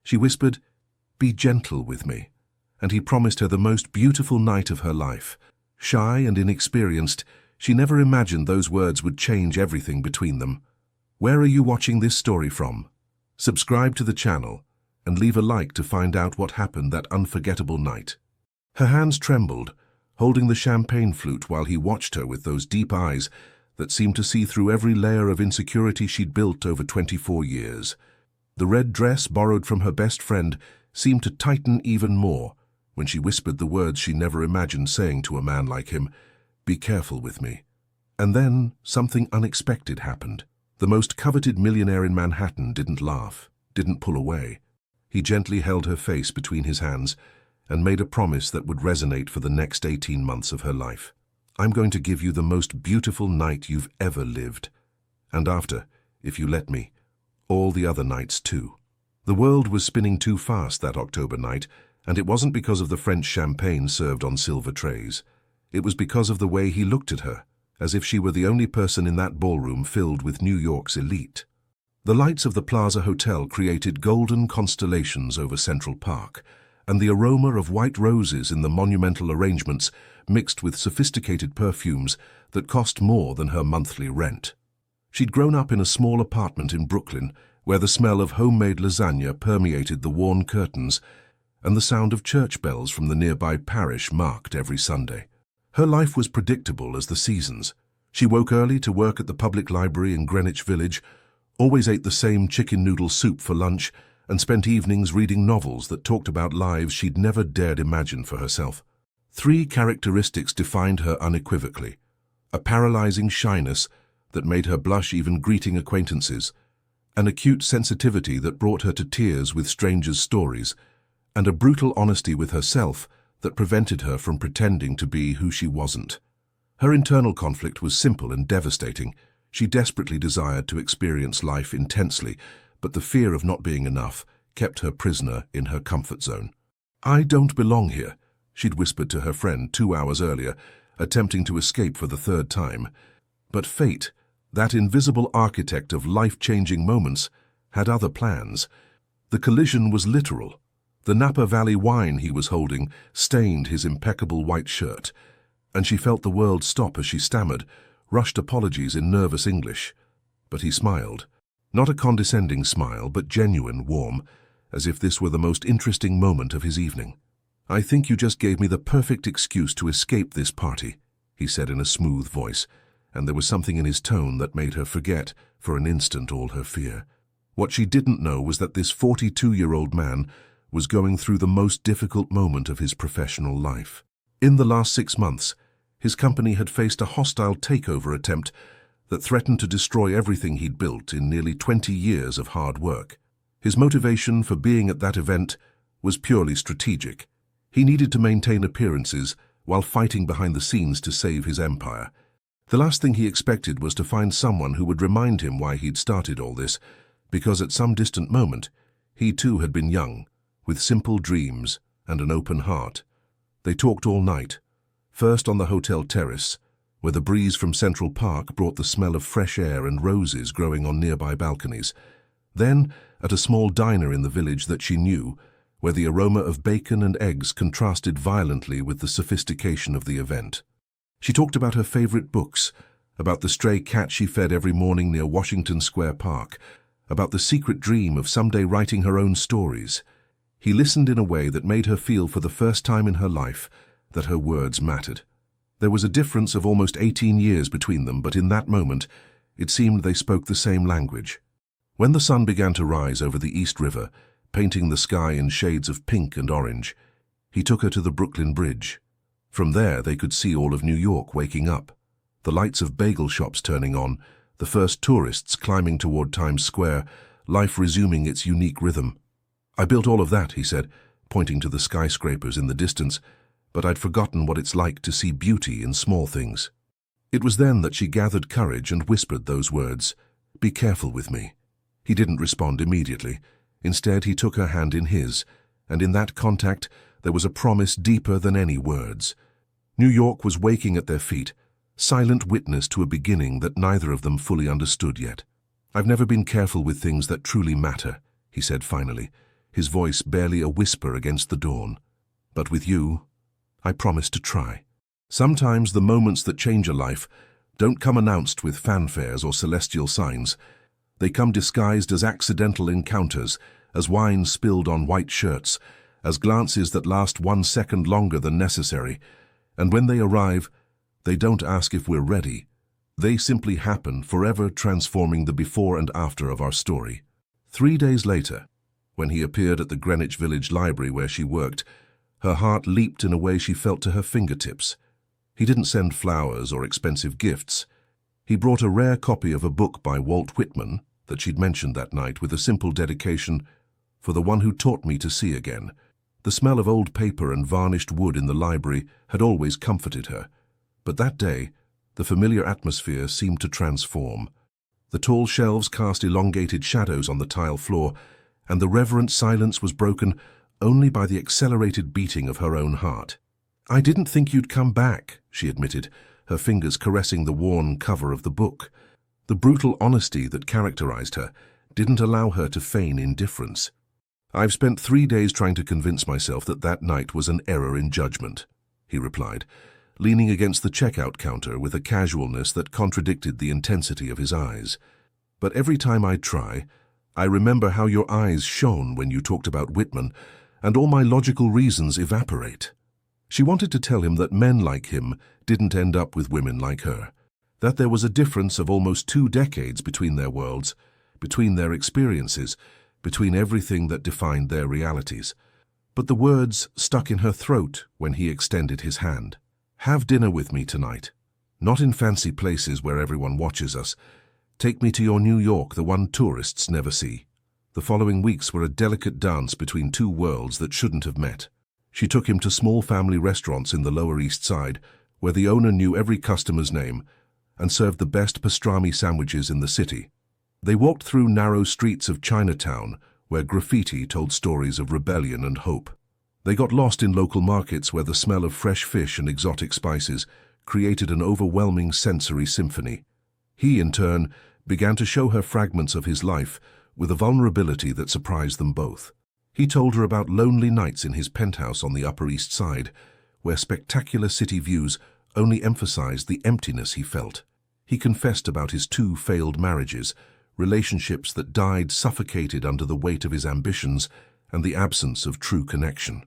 She whispered, "Be gentle with me," and he promised her the most beautiful night of her life. Shy and inexperienced, she never imagined those words would change everything between them. Where are you watching this story from? Subscribe to the channel and leave a like to find out what happened that unforgettable night. Her hands trembled, holding the champagne flute while he watched her with those deep eyes that seemed to see through every layer of insecurity she'd built over 24 years. The red dress borrowed from her best friend seemed to tighten even more when she whispered the words she never imagined saying to a man like him, "Be careful with me." And then something unexpected happened. The most coveted millionaire in Manhattan didn't laugh, didn't pull away. He gently held her face between his hands and made a promise that would resonate for the next 18 months of her life. "I'm going to give you the most beautiful night you've ever lived. And after, if you let me, all the other nights too." The world was spinning too fast that October night, and it wasn't because of the French champagne served on silver trays. It was because of the way he looked at her, as if she were the only person in that ballroom filled with New York's elite. The lights of the Plaza Hotel created golden constellations over Central Park, and the aroma of white roses in the monumental arrangements mixed with sophisticated perfumes that cost more than her monthly rent. She'd grown up in a small apartment in Brooklyn, where the smell of homemade lasagna permeated the worn curtains, and the sound of church bells from the nearby parish marked every Sunday. Her life was predictable as the seasons. She woke early to work at the public library in Greenwich Village, always ate the same chicken noodle soup for lunch, and spent evenings reading novels that talked about lives she'd never dared imagine for herself. 3 characteristics defined her unequivocally: a paralyzing shyness that made her blush even greeting acquaintances, an acute sensitivity that brought her to tears with strangers' stories, and a brutal honesty with herself that prevented her from pretending to be who she wasn't. Her internal conflict was simple and devastating. She desperately desired to experience life intensely, but the fear of not being enough kept her prisoner in her comfort zone. "I don't belong here," she'd whispered to her friend 2 hours earlier, attempting to escape for the 3rd time. But fate, that invisible architect of life-changing moments, had other plans. The collision was literal. The Napa Valley wine he was holding stained his impeccable white shirt, and she felt the world stop as she stammered, rushed apologies in nervous English. But he smiled. Not a condescending smile, but genuine, warm, as if this were the most interesting moment of his evening. "I think you just gave me the perfect excuse to escape this party," he said in a smooth voice, and there was something in his tone that made her forget, for an instant, all her fear. What she didn't know was that this 42-year-old man was going through the most difficult moment of his professional life. In the last 6 months, his company had faced a hostile takeover attempt that threatened to destroy everything he'd built in nearly 20 years of hard work. His motivation for being at that event was purely strategic. He needed to maintain appearances while fighting behind the scenes to save his empire. The last thing he expected was to find someone who would remind him why he'd started all this, because at some distant moment, he too had been young, with simple dreams and an open heart. They talked all night, first on the hotel terrace, where the breeze from Central Park brought the smell of fresh air and roses growing on nearby balconies. Then at a small diner in the village that she knew, where the aroma of bacon and eggs contrasted violently with the sophistication of the event. She talked about her favorite books, about the stray cat she fed every morning near Washington Square Park, about the secret dream of someday writing her own stories. He listened in a way that made her feel for the first time in her life that her words mattered. There was a difference of almost 18 years between them, but in that moment, it seemed they spoke the same language. When the sun began to rise over the East River, painting the sky in shades of pink and orange, he took her to the Brooklyn Bridge. From there, they could see all of New York waking up, the lights of bagel shops turning on, the first tourists climbing toward Times Square, life resuming its unique rhythm. "I built all of that," he said, pointing to the skyscrapers in the distance, "but I'd forgotten what it's like to see beauty in small things." It was then that she gathered courage and whispered those words, "Be careful with me." He didn't respond immediately. Instead, he took her hand in his, and in that contact there was a promise deeper than any words. New York was waking at their feet, silent witness to a beginning that neither of them fully understood yet. "I've never been careful with things that truly matter," he said finally, his voice barely a whisper against the dawn. "But with you, I promise to try." Sometimes the moments that change a life don't come announced with fanfares or celestial signs. They come disguised as accidental encounters, as wine spilled on white shirts, as glances that last 1 second longer than necessary. And when they arrive, they don't ask if we're ready. They simply happen, forever transforming the before and after of our story. 3 days later, when he appeared at the Greenwich Village Library where she worked, her heart leaped in a way she felt to her fingertips. He didn't send flowers or expensive gifts. He brought a rare copy of a book by Walt Whitman that she'd mentioned that night, with a simple dedication, "For the one who taught me to see again." The smell of old paper and varnished wood in the library had always comforted her, but that day the familiar atmosphere seemed to transform. The tall shelves cast elongated shadows on the tile floor, and the reverent silence was broken only by the accelerated beating of her own heart. "I didn't think you'd come back," she admitted, her fingers caressing the worn cover of the book. The brutal honesty that characterized her didn't allow her to feign indifference. "I've spent 3 days trying to convince myself that that night was an error in judgment," he replied, leaning against the checkout counter with a casualness that contradicted the intensity of his eyes. "But every time I try, I remember how your eyes shone when you talked about Whitman, and all my logical reasons evaporate." She wanted to tell him that men like him didn't end up with women like her, that there was a difference of almost 2 decades between their worlds, between their experiences, between everything that defined their realities. But the words stuck in her throat when he extended his hand. "Have dinner with me tonight. Not in fancy places where everyone watches us. Take me to your New York, the one tourists never see." The following weeks were a delicate dance between 2 worlds that shouldn't have met. She took him to small family restaurants in the Lower East Side, where the owner knew every customer's name and served the best pastrami sandwiches in the city. They walked through narrow streets of Chinatown, where graffiti told stories of rebellion and hope. They got lost in local markets where the smell of fresh fish and exotic spices created an overwhelming sensory symphony. He, in turn, began to show her fragments of his life with a vulnerability that surprised them both. He told her about lonely nights in his penthouse on the Upper East Side, where spectacular city views only emphasized the emptiness he felt. He confessed about his 2 failed marriages, relationships that died suffocated under the weight of his ambitions and the absence of true connection.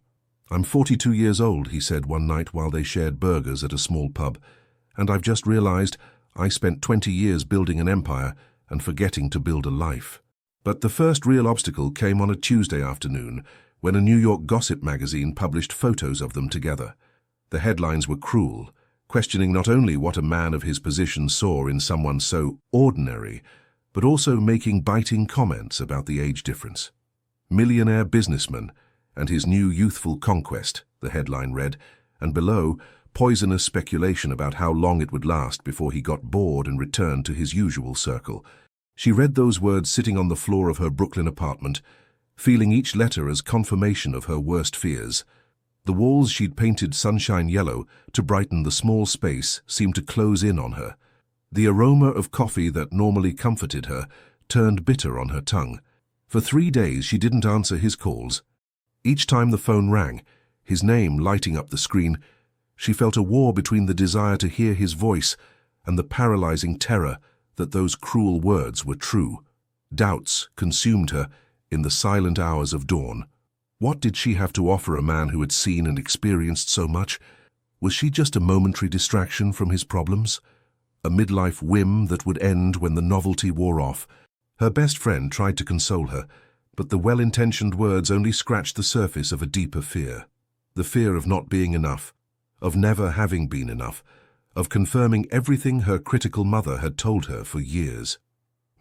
"I'm 42 years old," he said one night while they shared burgers at a small pub, "and I've just realized I spent 20 years building an empire and forgetting to build a life." But the first real obstacle came on a Tuesday afternoon, when a New York gossip magazine published photos of them together. The headlines were cruel, questioning not only what a man of his position saw in someone so ordinary, but also making biting comments about the age difference. "Millionaire businessman and his new youthful conquest," the headline read, and below, poisonous speculation about how long it would last before he got bored and returned to his usual circle. She read those words sitting on the floor of her Brooklyn apartment, feeling each letter as confirmation of her worst fears. The walls she'd painted sunshine yellow to brighten the small space seemed to close in on her. The aroma of coffee that normally comforted her turned bitter on her tongue. For 3 days she didn't answer his calls. Each time the phone rang, his name lighting up the screen, she felt a war between the desire to hear his voice and the paralyzing terror that those cruel words were true. Doubts consumed her in the silent hours of dawn. What did she have to offer a man who had seen and experienced so much? Was she just a momentary distraction from his problems? A midlife whim that would end when the novelty wore off? Her best friend tried to console her, but the well-intentioned words only scratched the surface of a deeper fear. The fear of not being enough, of never having been enough, of confirming everything her critical mother had told her for years.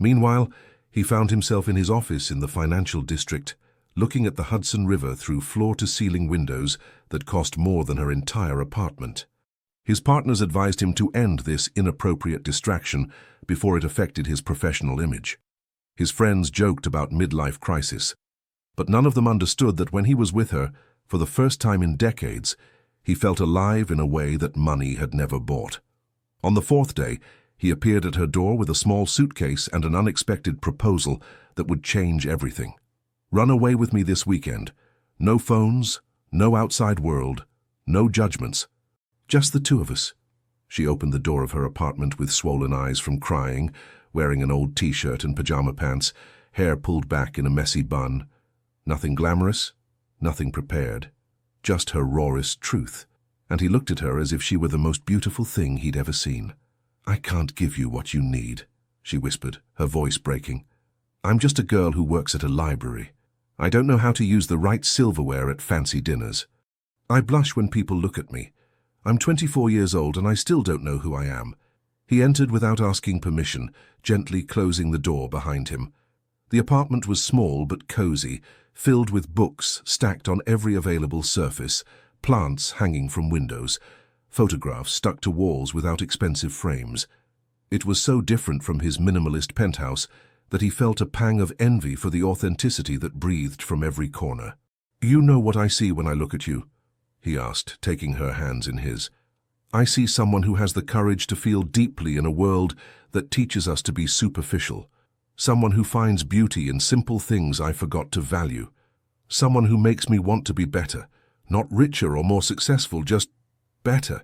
Meanwhile, he found himself in his office in the financial district, looking at the Hudson River through floor-to-ceiling windows that cost more than her entire apartment. His partners advised him to end this inappropriate distraction before it affected his professional image. His friends joked about midlife crisis, but none of them understood that when he was with her, for the first time in decades, he felt alive in a way that money had never bought. On the 4th day, he appeared at her door with a small suitcase and an unexpected proposal that would change everything. Run away with me this weekend. No phones, no outside world, no judgments. Just the two of us." She opened the door of her apartment with swollen eyes from crying, wearing an old t-shirt and pajama pants, hair pulled back in a messy bun. Nothing glamorous, nothing prepared, just her rawest truth. And he looked at her as if she were the most beautiful thing he'd ever seen. "I can't give you what you need," she whispered, her voice breaking. "I'm just a girl who works at a library. I don't know how to use the right silverware at fancy dinners. I blush when people look at me. I'm 24 years old and I still don't know who I am." He entered without asking permission, gently closing the door behind him. The apartment was small but cozy, filled with books stacked on every available surface, plants hanging from windows, photographs stuck to walls without expensive frames. It was so different from his minimalist penthouse that he felt a pang of envy for the authenticity that breathed from every corner. "You know what I see when I look at you?" he asked, taking her hands in his. "I see someone who has the courage to feel deeply in a world that teaches us to be superficial. Someone who finds beauty in simple things I forgot to value. Someone who makes me want to be better. Not richer or more successful, just better."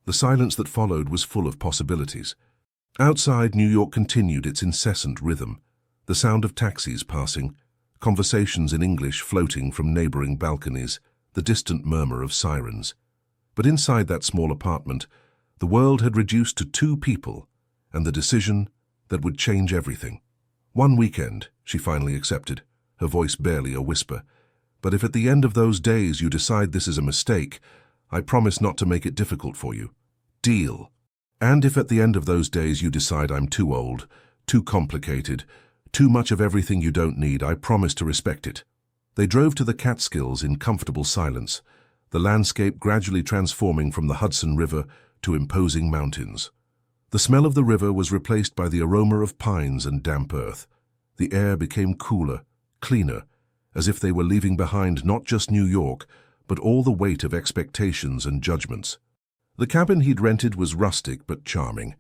The silence that followed was full of possibilities. Outside, New York continued its incessant rhythm. The sound of taxis passing, conversations in English floating from neighboring balconies, the distant murmur of sirens. But inside that small apartment, the world had reduced to two people, and the decision that would change everything. "One weekend," she finally accepted, her voice barely a whisper. "But if at the end of those days you decide this is a mistake, I promise not to make it difficult for you. Deal. And if at the end of those days you decide I'm too old, too complicated, too much of everything you don't need, I promise to respect it." They drove to the Catskills in comfortable silence, the landscape gradually transforming from the Hudson River to imposing mountains. The smell of the river was replaced by the aroma of pines and damp earth. The air became cooler, cleaner, as if they were leaving behind not just New York, but all the weight of expectations and judgments. The cabin he'd rented was rustic but charming,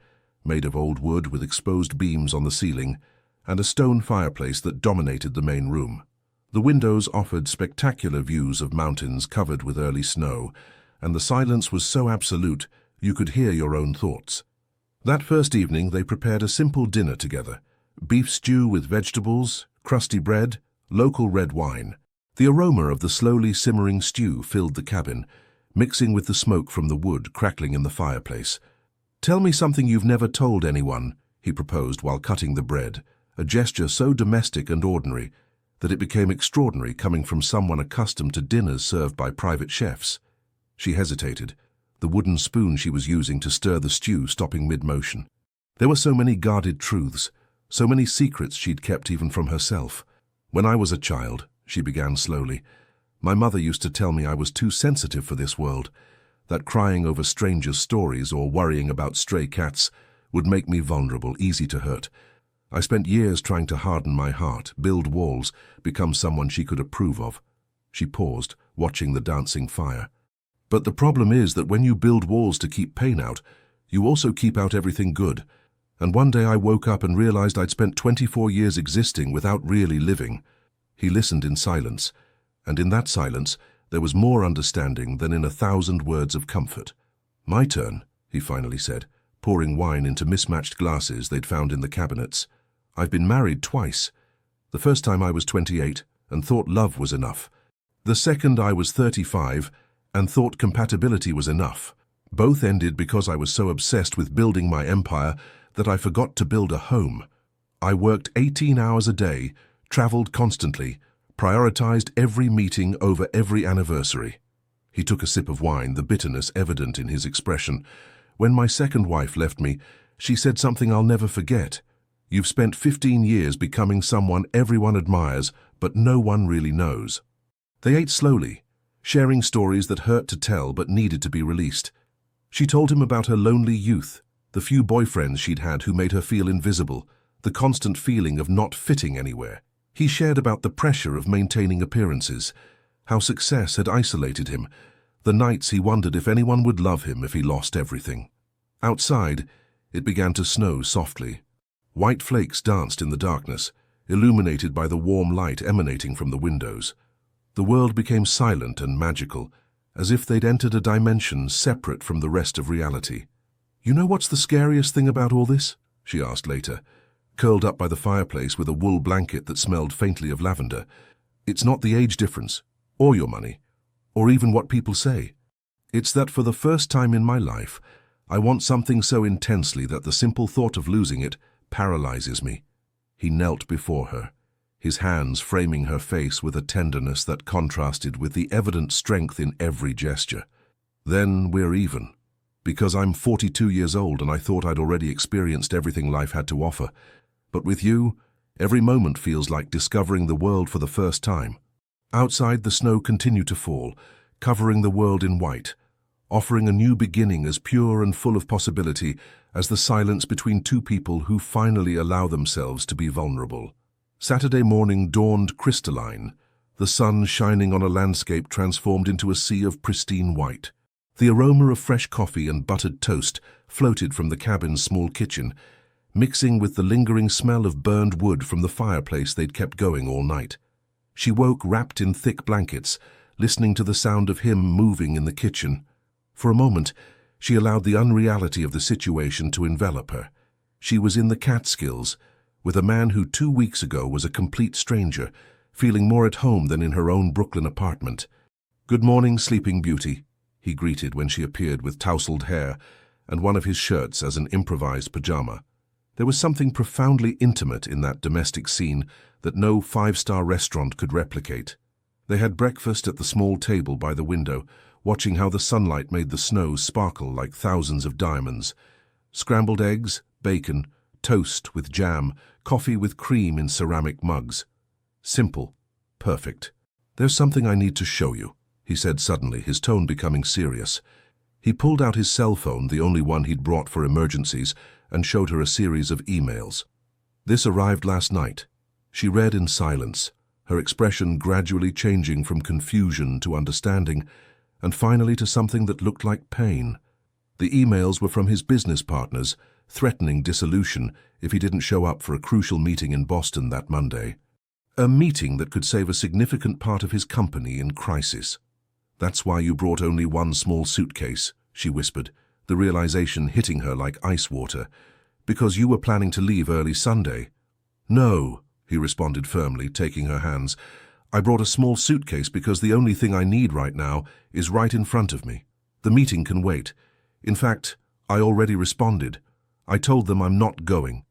made of old wood with exposed beams on the ceiling and a stone fireplace that dominated the main room. The windows offered spectacular views of mountains covered with early snow, and the silence was so absolute you could hear your own thoughts. That first evening they prepared a simple dinner together: beef stew with vegetables, crusty bread, local red wine. The aroma of the slowly simmering stew filled the cabin, mixing with the smoke from the wood crackling in the fireplace. "Tell me something you've never told anyone," he proposed while cutting the bread, a gesture so domestic and ordinary that it became extraordinary coming from someone accustomed to dinners served by private chefs. She hesitated, the wooden spoon she was using to stir the stew stopping mid-motion. There were so many guarded truths, so many secrets she'd kept even from herself. "When I was a child," she began slowly, "my mother used to tell me I was too sensitive for this world, that crying over strangers' stories or worrying about stray cats would make me vulnerable, easy to hurt. I spent years trying to harden my heart, build walls, become someone she could approve of." She paused, watching the dancing fire. "But the problem is that when you build walls to keep pain out, you also keep out everything good. And one day I woke up and realized I'd spent 24 years existing without really living." He listened in silence, and in that silence there was more understanding than in 1,000 words of comfort. "My turn," he finally said, pouring wine into mismatched glasses they'd found in the cabinets. "I've been married twice. The first time I was 28 and thought love was enough. The second I was 35 and thought compatibility was enough. Both ended because I was so obsessed with building my empire that I forgot to build a home. I worked 18 hours a day, traveled constantly, prioritized every meeting over every anniversary." He took a sip of wine, the bitterness evident in his expression. "When my second wife left me, she said something I'll never forget. You've spent 15 years becoming someone everyone admires, but no one really knows." They ate slowly, sharing stories that hurt to tell but needed to be released. She told him about her lonely youth, the few boyfriends she'd had who made her feel invisible, the constant feeling of not fitting anywhere. He shared about the pressure of maintaining appearances, how success had isolated him, the nights he wondered if anyone would love him if he lost everything. Outside, it began to snow softly. White flakes danced in the darkness, illuminated by the warm light emanating from the windows. The world became silent and magical, as if they'd entered a dimension separate from the rest of reality. "You know what's the scariest thing about all this?" she asked later, curled up by the fireplace with a wool blanket that smelled faintly of lavender. "It's not the age difference, or your money, or even what people say. It's that for the first time in my life, I want something so intensely that the simple thought of losing it paralyzes me." He knelt before her, his hands framing her face with a tenderness that contrasted with the evident strength in every gesture. "Then we're even. Because I'm 42 years old and I thought I'd already experienced everything life had to offer. But with you, every moment feels like discovering the world for the first time." Outside, the snow continued to fall, covering the world in white, offering a new beginning as pure and full of possibility as the silence between two people who finally allow themselves to be vulnerable. Saturday morning dawned crystalline, the sun shining on a landscape transformed into a sea of pristine white. The aroma of fresh coffee and buttered toast floated from the cabin's small kitchen, mixing with the lingering smell of burned wood from the fireplace they'd kept going all night. She woke wrapped in thick blankets, listening to the sound of him moving in the kitchen. For a moment, she allowed the unreality of the situation to envelop her. She was in the Catskills, with a man who 2 weeks ago was a complete stranger, feeling more at home than in her own Brooklyn apartment. "Good morning, Sleeping Beauty," he greeted when she appeared with tousled hair and one of his shirts as an improvised pajama. There was something profoundly intimate in that domestic scene that no five-star restaurant could replicate. They had breakfast at the small table by the window, watching how the sunlight made the snow sparkle like thousands of diamonds. Scrambled eggs, bacon, toast with jam, coffee with cream in ceramic mugs. Simple, perfect. "There's something I need to show you," he said suddenly, his tone becoming serious. He pulled out his cell phone, the only one he'd brought for emergencies, and showed her a series of emails. "This arrived last night." She read in silence, her expression gradually changing from confusion to understanding, and finally to something that looked like pain. The emails were from his business partners, threatening dissolution if he didn't show up for a crucial meeting in Boston that Monday. A meeting that could save a significant part of his company in crisis. "That's why you brought only one small suitcase," she whispered, the realization hitting her like ice water. "Because you were planning to leave early Sunday." "No," he responded firmly, taking her hands. "I brought a small suitcase because the only thing I need right now is right in front of me. The meeting can wait. In fact, I already responded. I told them I'm not going."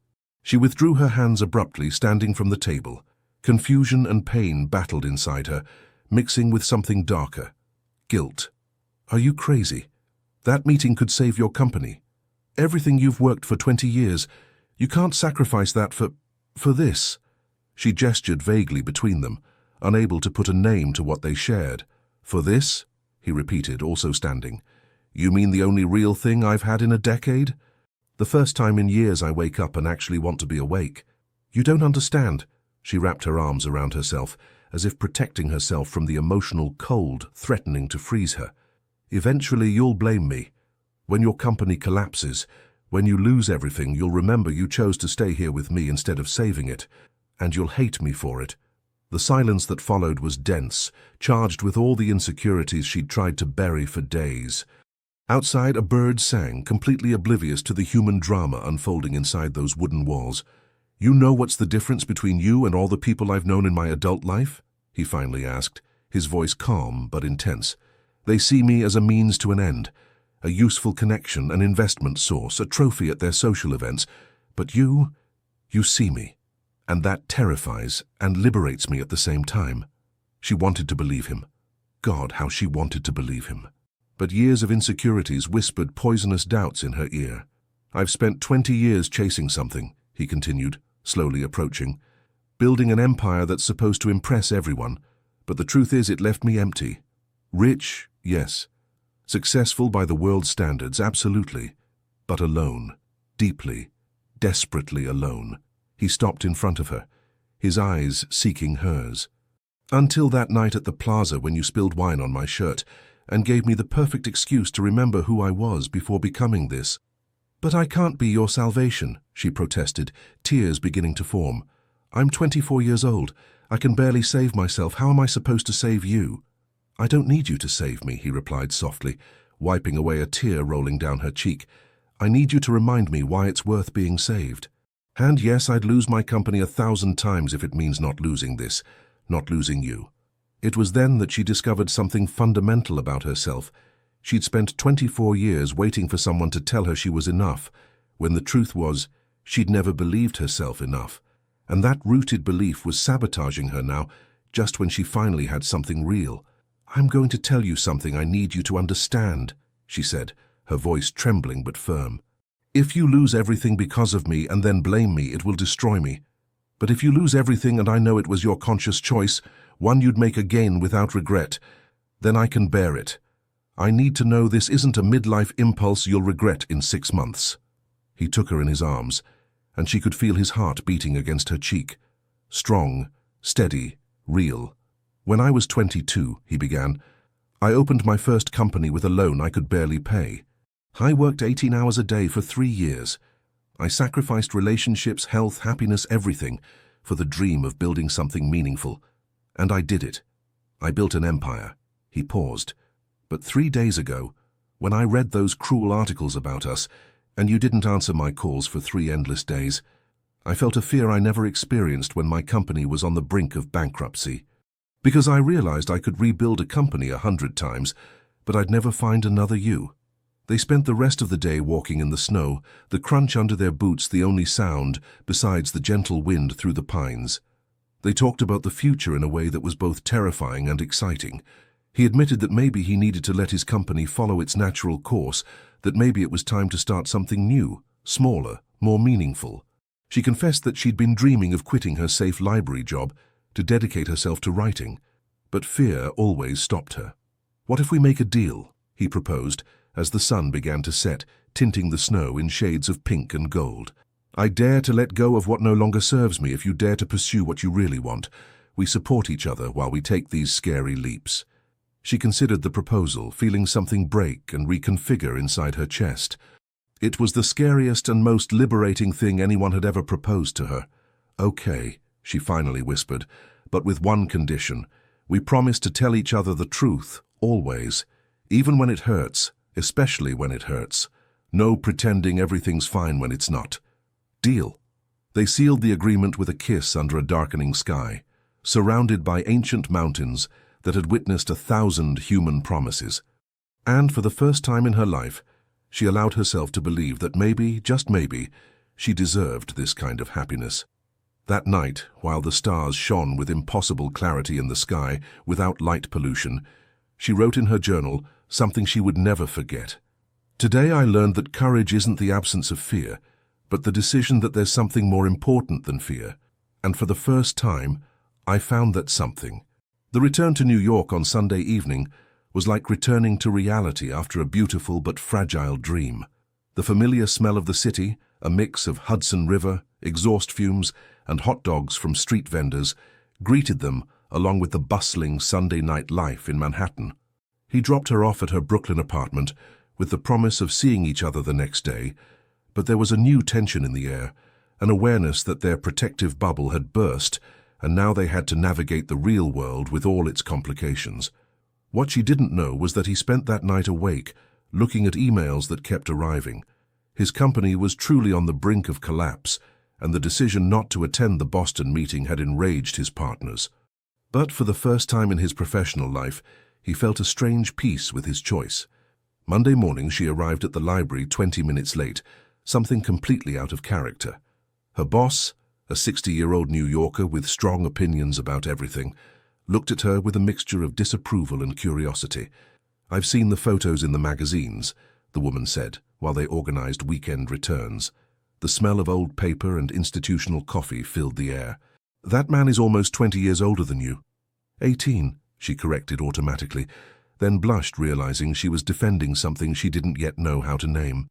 She withdrew her hands abruptly, standing from the table. Confusion and pain battled inside her, mixing with something darker. Guilt. "Are you crazy? That meeting could save your company. Everything you've worked for 20 years. You can't sacrifice that for this." She gestured vaguely between them, unable to put a name to what they shared. "For this?" he repeated, also standing. "You mean the only real thing I've had in a decade? The first time in years I wake up and actually want to be awake. You don't understand." She wrapped her arms around herself, as if protecting herself from the emotional cold threatening to freeze her. "Eventually you'll blame me. When your company collapses, when you lose everything, you'll remember you chose to stay here with me instead of saving it, and you'll hate me for it." The silence that followed was dense, charged with all the insecurities she'd tried to bury for days. Outside, a bird sang, completely oblivious to the human drama unfolding inside those wooden walls. "You know what's the difference between you and all the people I've known in my adult life?" he finally asked, his voice calm but intense. "They see me as a means to an end, a useful connection, an investment source, a trophy at their social events. But you see me, and that terrifies and liberates me at the same time." She wanted to believe him. God, how she wanted to believe him. But years of insecurities whispered poisonous doubts in her ear. "I've spent 20 years chasing something," he continued, slowly approaching. "Building an empire that's supposed to impress everyone, but the truth is it left me empty. Rich, yes. Successful by the world's standards, absolutely. But alone. Deeply, desperately alone." He stopped in front of her, his eyes seeking hers. "Until that night at the plaza when you spilled wine on my shirt and gave me the perfect excuse to remember who I was before becoming this." "But I can't be your salvation," she protested, tears beginning to form. I'm 24 years old. I can barely save myself. How am I supposed to save you? I don't need you to save me, he replied softly, wiping away a tear rolling down her cheek. I need you to remind me why it's worth being saved. And yes, I'd lose my company 1,000 times if it means not losing this, not losing you. It was then that she discovered something fundamental about herself. She'd spent 24 years waiting for someone to tell her she was enough, when the truth was, she'd never believed herself enough. And that rooted belief was sabotaging her now, just when she finally had something real. I'm going to tell you something I need you to understand, she said, her voice trembling but firm. If you lose everything because of me and then blame me, it will destroy me. But if you lose everything and I know it was your conscious choice, one you'd make again without regret, then I can bear it. I need to know this isn't a midlife impulse you'll regret in 6 months. He took her in his arms, and she could feel his heart beating against her cheek. Strong, steady, real. When I was 22, he began, I opened my first company with a loan I could barely pay. I worked 18 hours a day for 3 years. I sacrificed relationships, health, happiness, everything, for the dream of building something meaningful. And I did it. I built an empire. He paused. But 3 days ago, when I read those cruel articles about us, and you didn't answer my calls for 3 endless days, I felt a fear I never experienced when my company was on the brink of bankruptcy. Because I realized I could rebuild a company 100 times, but I'd never find another you. They spent the rest of the day walking in the snow, the crunch under their boots the only sound besides the gentle wind through the pines. They talked about the future in a way that was both terrifying and exciting. He admitted that maybe he needed to let his company follow its natural course, that maybe it was time to start something new, smaller, more meaningful. She confessed that she'd been dreaming of quitting her safe library job to dedicate herself to writing, but fear always stopped her. What if we make a deal? He proposed, as the sun began to set, tinting the snow in shades of pink and gold. I dare to let go of what no longer serves me if you dare to pursue what you really want. We support each other while we take these scary leaps. She considered the proposal, feeling something break and reconfigure inside her chest. It was the scariest and most liberating thing anyone had ever proposed to her. Okay, she finally whispered, but with one condition. We promise to tell each other the truth, always, even when it hurts, especially when it hurts. No pretending everything's fine when it's not. Deal. They sealed the agreement with a kiss under a darkening sky, surrounded by ancient mountains that had witnessed 1,000 human promises. And for the first time in her life, she allowed herself to believe that maybe, just maybe, she deserved this kind of happiness. That night, while the stars shone with impossible clarity in the sky without light pollution, she wrote in her journal something she would never forget. Today I learned that courage isn't the absence of fear, but the decision that there's something more important than fear. And for the first time, I found that something. The return to New York on Sunday evening was like returning to reality after a beautiful but fragile dream. The familiar smell of the city, a mix of Hudson River, exhaust fumes, and hot dogs from street vendors, greeted them along with the bustling Sunday night life in Manhattan. He dropped her off at her Brooklyn apartment with the promise of seeing each other the next day, but there was a new tension in the air, an awareness that their protective bubble had burst, and now they had to navigate the real world with all its complications. What she didn't know was that he spent that night awake, looking at emails that kept arriving. His company was truly on the brink of collapse, and the decision not to attend the Boston meeting had enraged his partners. But for the first time in his professional life, he felt a strange peace with his choice. Monday morning she arrived at the library 20 minutes late, something completely out of character. Her boss, a 60-year-old New Yorker with strong opinions about everything, looked at her with a mixture of disapproval and curiosity. I've seen the photos in the magazines, the woman said, while they organized weekend returns. The smell of old paper and institutional coffee filled the air. That man is almost 20 years older than you. 18, she corrected automatically, then blushed, realizing she was defending something she didn't yet know how to name.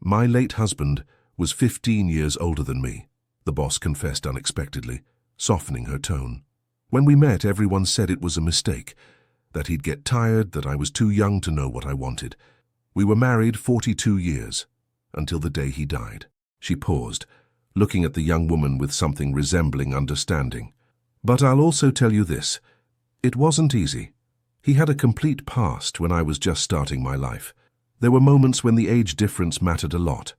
My late husband was 15 years older than me, the boss confessed unexpectedly, softening her tone. When we met, everyone said it was a mistake, that he'd get tired, that I was too young to know what I wanted. We were married 42 years, until the day he died. She paused, looking at the young woman with something resembling understanding. "But I'll also tell you this. It wasn't easy. He had a complete past when I was just starting my life. There were moments when the age difference mattered a lot.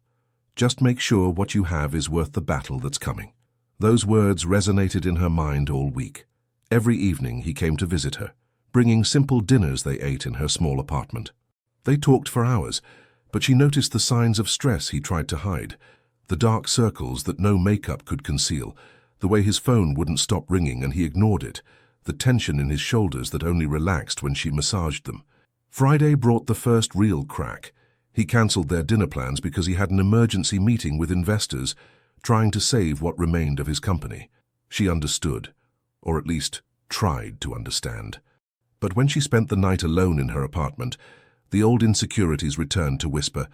Just make sure what you have is worth the battle that's coming." Those words resonated in her mind all week. Every evening he came to visit her, bringing simple dinners they ate in her small apartment. They talked for hours, but she noticed the signs of stress he tried to hide, the dark circles that no makeup could conceal, the way his phone wouldn't stop ringing and he ignored it, the tension in his shoulders that only relaxed when she massaged them. Friday brought the first real crack. He cancelled their dinner plans because he had an emergency meeting with investors, trying to save what remained of his company. She understood, or at least tried to understand. But when she spent the night alone in her apartment, the old insecurities returned to whisper,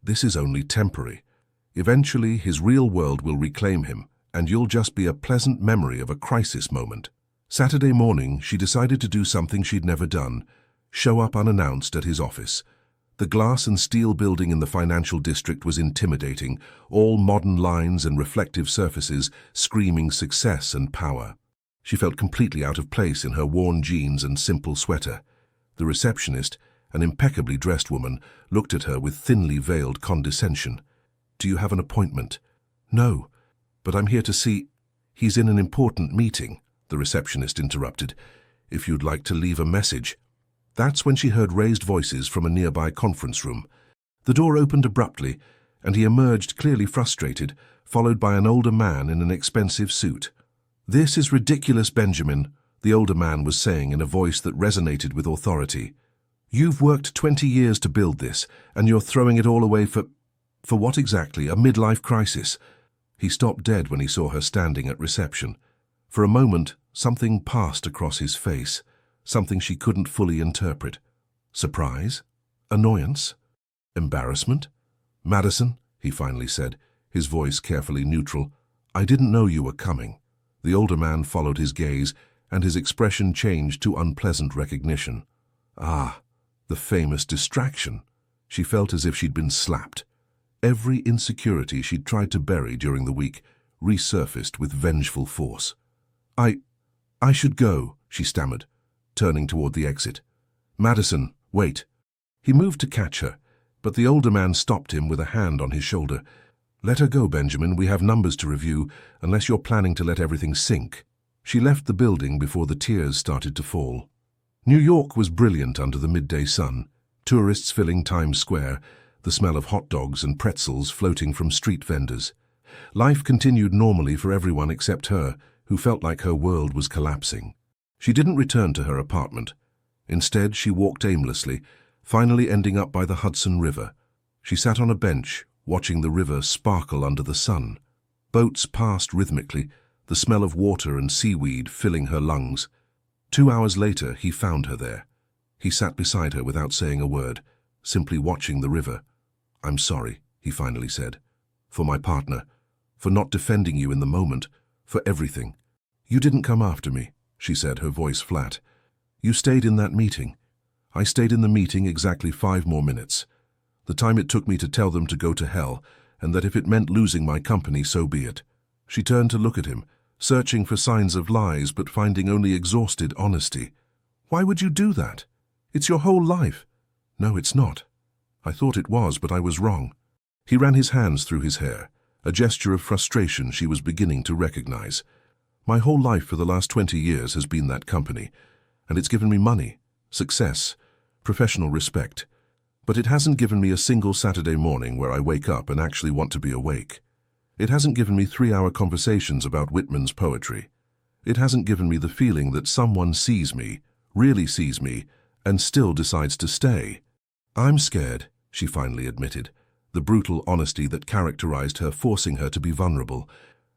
"This is only temporary. Eventually his real world will reclaim him, and you'll just be a pleasant memory of a crisis moment." Saturday morning, she decided to do something she'd never done, show up unannounced at his office. The glass and steel building in the financial district was intimidating, all modern lines and reflective surfaces screaming success and power. She felt completely out of place in her worn jeans and simple sweater. The receptionist, an impeccably dressed woman, looked at her with thinly veiled condescension. "Do you have an appointment?" "No, but I'm here to see—" "He's in an important meeting," the receptionist interrupted. "If you'd like to leave a message." That's when she heard raised voices from a nearby conference room. The door opened abruptly, and he emerged clearly frustrated, followed by an older man in an expensive suit. "This is ridiculous, Benjamin," the older man was saying in a voice that resonated with authority. "You've worked 20 years to build this, and you're throwing it all away for what exactly? A midlife crisis?" He stopped dead when he saw her standing at reception. For a moment, something passed across his face, something she couldn't fully interpret. Surprise? Annoyance? Embarrassment? "Madison," he finally said, his voice carefully neutral, "I didn't know you were coming." The older man followed his gaze, and his expression changed to unpleasant recognition. Ah, the famous distraction. She felt as if she'd been slapped. Every insecurity she'd tried to bury during the week resurfaced with vengeful force. I should go," she stammered, turning toward the exit. "Madison, wait." He moved to catch her, but the older man stopped him with a hand on his shoulder. "Let her go, Benjamin. We have numbers to review, unless you're planning to let everything sink." She left the building before the tears started to fall. New York was brilliant under the midday sun, tourists filling Times Square, the smell of hot dogs and pretzels floating from street vendors. Life continued normally for everyone except her, who felt like her world was collapsing. She didn't return to her apartment. Instead, she walked aimlessly, finally ending up by the Hudson River. She sat on a bench, watching the river sparkle under the sun. Boats passed rhythmically, the smell of water and seaweed filling her lungs. 2 hours later, he found her there. He sat beside her without saying a word, simply watching the river. "I'm sorry," he finally said, "for my partner, for not defending you in the moment, for everything." "You didn't come after me," she said, her voice flat. "You stayed in that meeting. I stayed in the meeting exactly 5 more minutes. The time it took me to tell them to go to hell, and that if it meant losing my company, so be it." She turned to look at him, searching for signs of lies but finding only exhausted honesty. "Why would you do that? It's your whole life." "No, it's not. I thought it was, but I was wrong." He ran his hands through his hair, a gesture of frustration she was beginning to recognize. "My whole life for the last 20 years has been that company, and it's given me money, success, professional respect. But it hasn't given me a single Saturday morning where I wake up and actually want to be awake. It hasn't given me 3-hour conversations about Whitman's poetry. It hasn't given me the feeling that someone sees me, really sees me, and still decides to stay." "I'm scared," she finally admitted, the brutal honesty that characterized her forcing her to be vulnerable.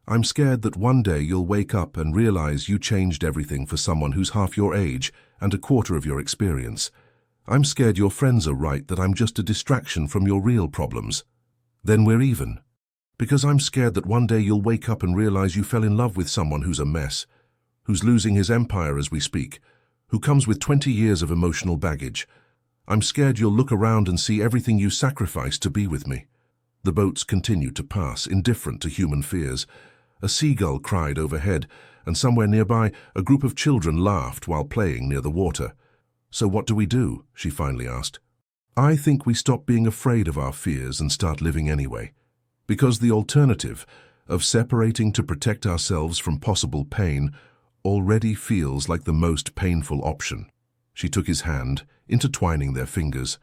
"I'm scared that one day you'll wake up and realize you changed everything for someone who's half your age and a quarter of your experience. I'm scared your friends are right that I'm just a distraction from your real problems. Then we're even. Because I'm scared that one day you'll wake up and realize you fell in love with someone who's a mess, who's losing his empire as we speak, who comes with 20 years of emotional baggage. I'm scared you'll look around and see everything you sacrificed to be with me." The boats continued to pass, indifferent to human fears. A seagull cried overhead, and somewhere nearby, a group of children laughed while playing near the water. "So what do we do?" she finally asked. "I think we stop being afraid of our fears and start living anyway. Because the alternative of separating to protect ourselves from possible pain already feels like the most painful option." She took his hand, intertwining their fingers.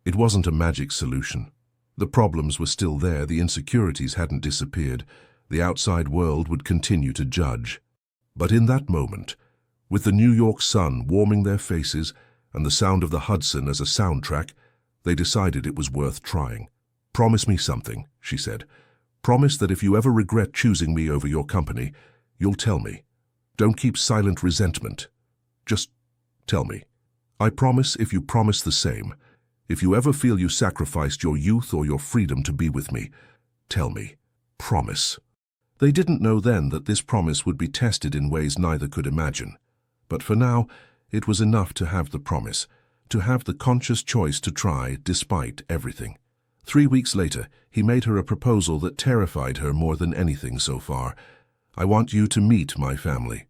It wasn't a magic solution. The problems were still there, the insecurities hadn't disappeared, the outside world would continue to judge. But in that moment, with the New York sun warming their faces and the sound of the Hudson as a soundtrack, they decided it was worth trying. "Promise me something," she said. "Promise that if you ever regret choosing me over your company, you'll tell me. Don't keep silent resentment. Just tell me. I promise if you promise the same. If you ever feel you sacrificed your youth or your freedom to be with me, tell me. Promise." They didn't know then that this promise would be tested in ways neither could imagine. But for now, it was enough to have the promise, to have the conscious choice to try despite everything. 3 weeks later, he made her a proposal that terrified her more than anything so far. "I want you to meet my family."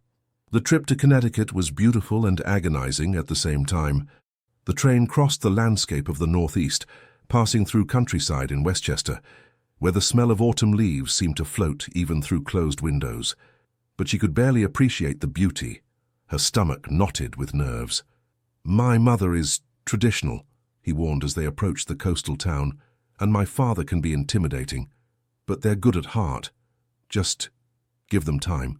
The trip to Connecticut was beautiful and agonizing at the same time. The train crossed the landscape of the Northeast, passing through countryside in Westchester, where the smell of autumn leaves seemed to float even through closed windows. But she could barely appreciate the beauty. Her stomach knotted with nerves. "My mother is traditional," he warned as they approached the coastal town, "and my father can be intimidating. But they're good at heart. Just give them time."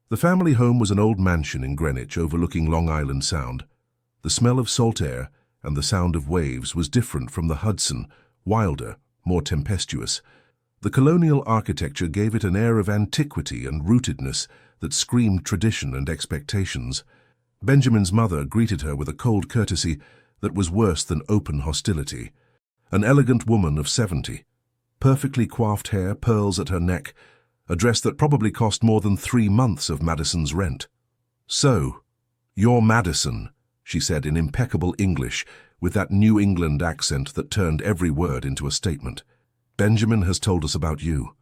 The family home was an old mansion in Greenwich overlooking Long Island Sound. The smell of salt air and the sound of waves was different from the Hudson, wilder, more tempestuous. The colonial architecture gave it an air of antiquity and rootedness that screamed tradition and expectations. Benjamin's mother greeted her with a cold courtesy that was worse than open hostility. An elegant woman of 70, perfectly coiffed hair, pearls at her neck, a dress that probably cost more than 3 months of Madison's rent. "So, you're Madison," she said in impeccable English, with that New England accent that turned every word into a statement. "Benjamin has told us about you."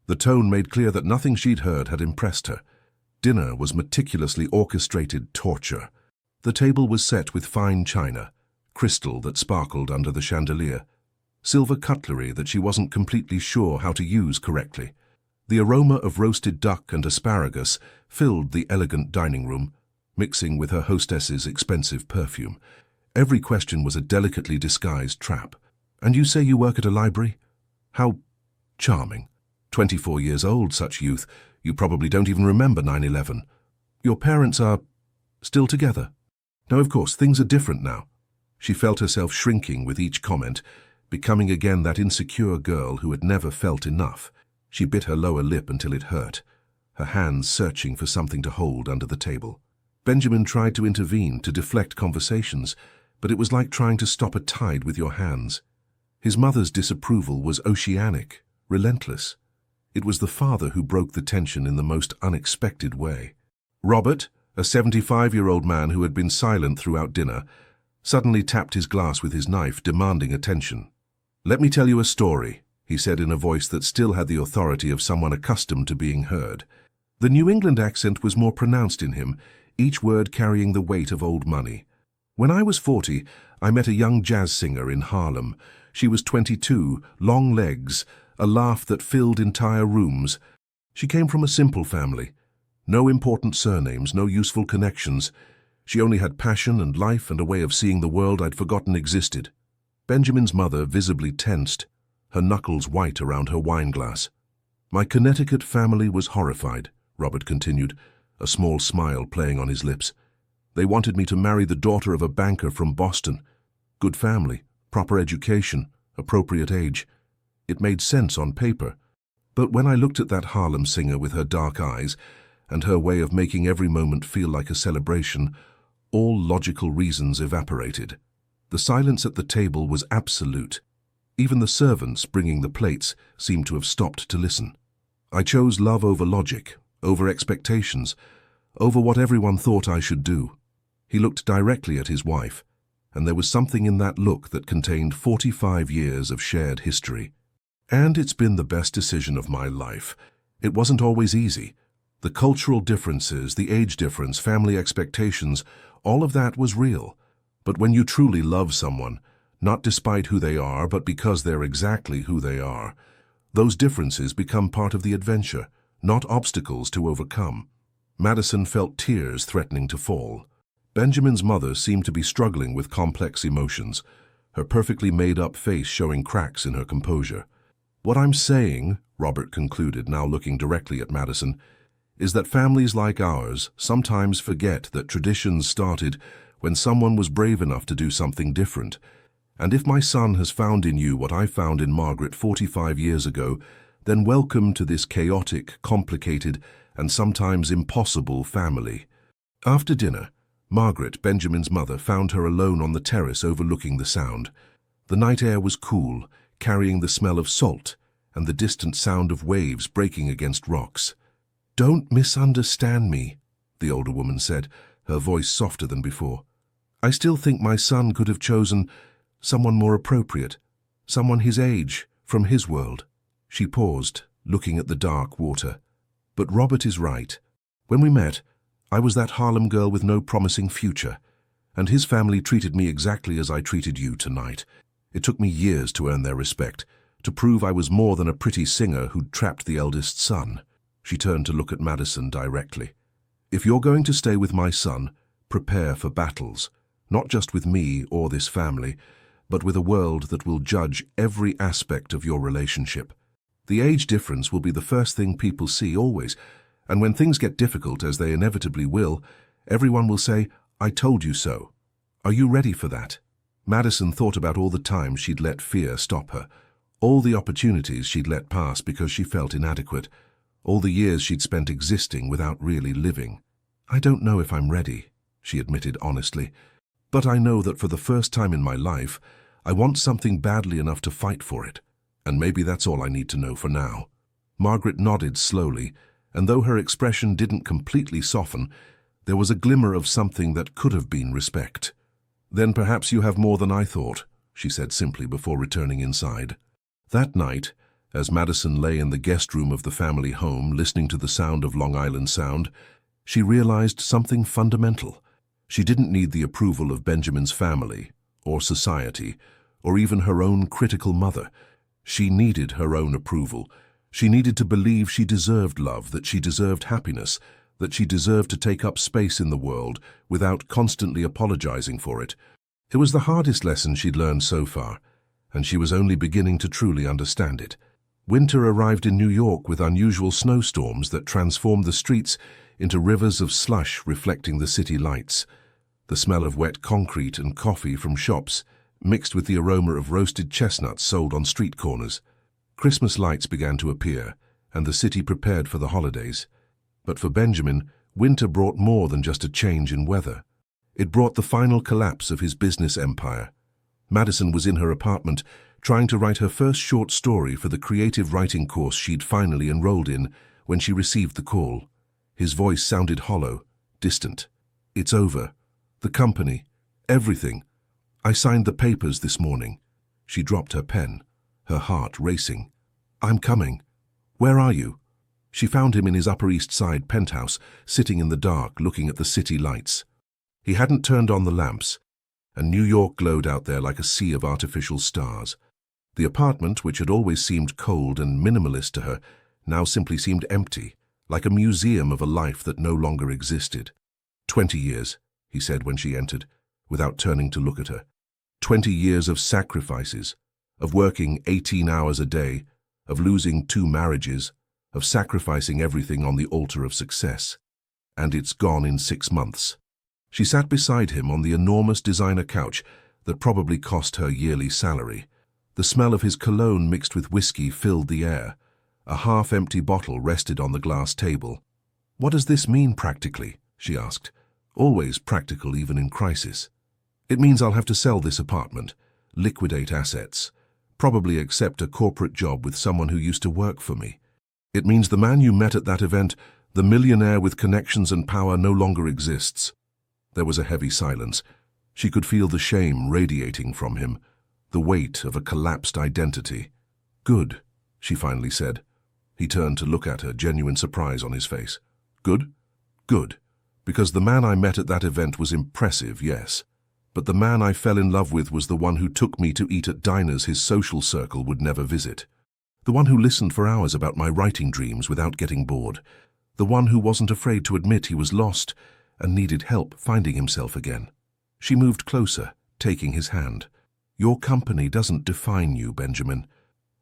The tone made clear that nothing she'd heard had impressed her. Dinner was meticulously orchestrated torture. The table was set with fine china, crystal that sparkled under the chandelier, silver cutlery that she wasn't completely sure how to use correctly. The aroma of roasted duck and asparagus filled the elegant dining room, mixing with her hostess's expensive perfume. Every question was a delicately disguised trap. "And you say you work at a library? How charming. 24 years old, such youth. You probably don't even remember 9/11. Your parents are still together?" "No, of course, things are different now." She felt herself shrinking with each comment, becoming again that insecure girl who had never felt enough. She bit her lower lip until it hurt, her hands searching for something to hold under the table. Benjamin tried to intervene, to deflect conversations, but it was like trying to stop a tide with your hands. His mother's disapproval was oceanic, relentless. It was the father who broke the tension in the most unexpected way. Robert, a 75-year-old man who had been silent throughout dinner, suddenly tapped his glass with his knife, demanding attention. "Let me tell you a story," he said in a voice that still had the authority of someone accustomed to being heard. The New England accent was more pronounced in him, each word carrying the weight of old money. "When I was 40, I met a young jazz singer in Harlem. She was 22, long legs, a laugh that filled entire rooms. She came from a simple family. No important surnames, no useful connections. She only had passion and life and a way of seeing the world I'd forgotten existed." Benjamin's mother visibly tensed, her knuckles white around her wineglass. "My Connecticut family was horrified," Robert continued, a small smile playing on his lips. "They wanted me to marry the daughter of a banker from Boston. Good family, proper education, appropriate age. It made sense on paper. But when I looked at that Harlem singer with her dark eyes and her way of making every moment feel like a celebration, all logical reasons evaporated. The silence at the table was absolute. Even the servants bringing the plates seemed to have stopped to listen. I chose love over logic, over expectations, over what everyone thought I should do." He looked directly at his wife, and there was something in that look that contained 45 years of shared history. And it's been the best decision of my life. It wasn't always easy. The cultural differences, the age difference, family expectations, all of that was real. But when you truly love someone, not despite who they are, but because they're exactly who they are, those differences become part of the adventure, not obstacles to overcome. Madison felt tears threatening to fall. Benjamin's mother seemed to be struggling with complex emotions, her perfectly made-up face showing cracks in her composure. "What I'm saying," Robert concluded, now looking directly at Madison, "is that families like ours sometimes forget that traditions started when someone was brave enough to do something different. And if my son has found in you what I found in Margaret 45 years ago, then welcome to this chaotic, complicated, and sometimes impossible family." After dinner, Margaret, Benjamin's mother, found her alone on the terrace overlooking the Sound. The night air was cool, carrying the smell of salt and the distant sound of waves breaking against rocks. "Don't misunderstand me," the older woman said, her voice softer than before. "I still think my son could have chosen someone more appropriate, someone his age, from his world." She paused, looking at the dark water. "But Robert is right. When we met, I was that Harlem girl with no promising future, and his family treated me exactly as I treated you tonight. It took me years to earn their respect, to prove I was more than a pretty singer who'd trapped the eldest son." She turned to look at Madison directly. "If you're going to stay with my son, prepare for battles, not just with me or this family, but with a world that will judge every aspect of your relationship. The age difference will be the first thing people see always, and when things get difficult, as they inevitably will, everyone will say, 'I told you so.' Are you ready for that?" Madison thought about all the times she'd let fear stop her, all the opportunities she'd let pass because she felt inadequate, all the years she'd spent existing without really living. "I don't know if I'm ready," she admitted honestly, "but I know that for the first time in my life, I want something badly enough to fight for it, and maybe that's all I need to know for now." Margaret nodded slowly, and though her expression didn't completely soften, there was a glimmer of something that could have been respect. "Then perhaps you have more than I thought," she said simply before returning inside. That night, as Madison lay in the guest room of the family home listening to the sound of Long Island Sound, she realized something fundamental. She didn't need the approval of Benjamin's family, or society, or even her own critical mother. She needed her own approval. She needed to believe she deserved love, that she deserved happiness, that she deserved to take up space in the world without constantly apologizing for it. It was the hardest lesson she'd learned so far, and she was only beginning to truly understand it. Winter arrived in New York with unusual snowstorms that transformed the streets into rivers of slush reflecting the city lights. The smell of wet concrete and coffee from shops mixed with the aroma of roasted chestnuts sold on street corners. Christmas lights began to appear, and the city prepared for the holidays. But for Benjamin, winter brought more than just a change in weather. It brought the final collapse of his business empire. Madison was in her apartment, trying to write her first short story for the creative writing course she'd finally enrolled in, when she received the call. His voice sounded hollow, distant. "It's over. The company. Everything. I signed the papers this morning." She dropped her pen, her heart racing. "I'm coming. Where are you?" She found him in his Upper East Side penthouse, sitting in the dark, looking at the city lights. He hadn't turned on the lamps, and New York glowed out there like a sea of artificial stars. The apartment, which had always seemed cold and minimalist to her, now simply seemed empty, like a museum of a life that no longer existed. 20 years, he said when she entered, without turning to look at her. 20 years of sacrifices, of working 18 hours a day, of losing 2 marriages, of sacrificing everything on the altar of success. And it's gone in 6 months. She sat beside him on the enormous designer couch that probably cost her yearly salary. The smell of his cologne mixed with whiskey filled the air. A half-empty bottle rested on the glass table. "What does this mean practically?" she asked. Always practical even in crisis. "It means I'll have to sell this apartment, liquidate assets, probably accept a corporate job with someone who used to work for me. It means the man you met at that event, the millionaire with connections and power, no longer exists." There was a heavy silence. She could feel the shame radiating from him, the weight of a collapsed identity. "Good," she finally said. He turned to look at her, genuine surprise on his face. Good? Good. Because the man I met at that event was impressive, yes. But the man I fell in love with was the one who took me to eat at diners his social circle would never visit. The one who listened for hours about my writing dreams without getting bored. The one who wasn't afraid to admit he was lost and needed help finding himself again. She moved closer, taking his hand. Your company doesn't define you, Benjamin.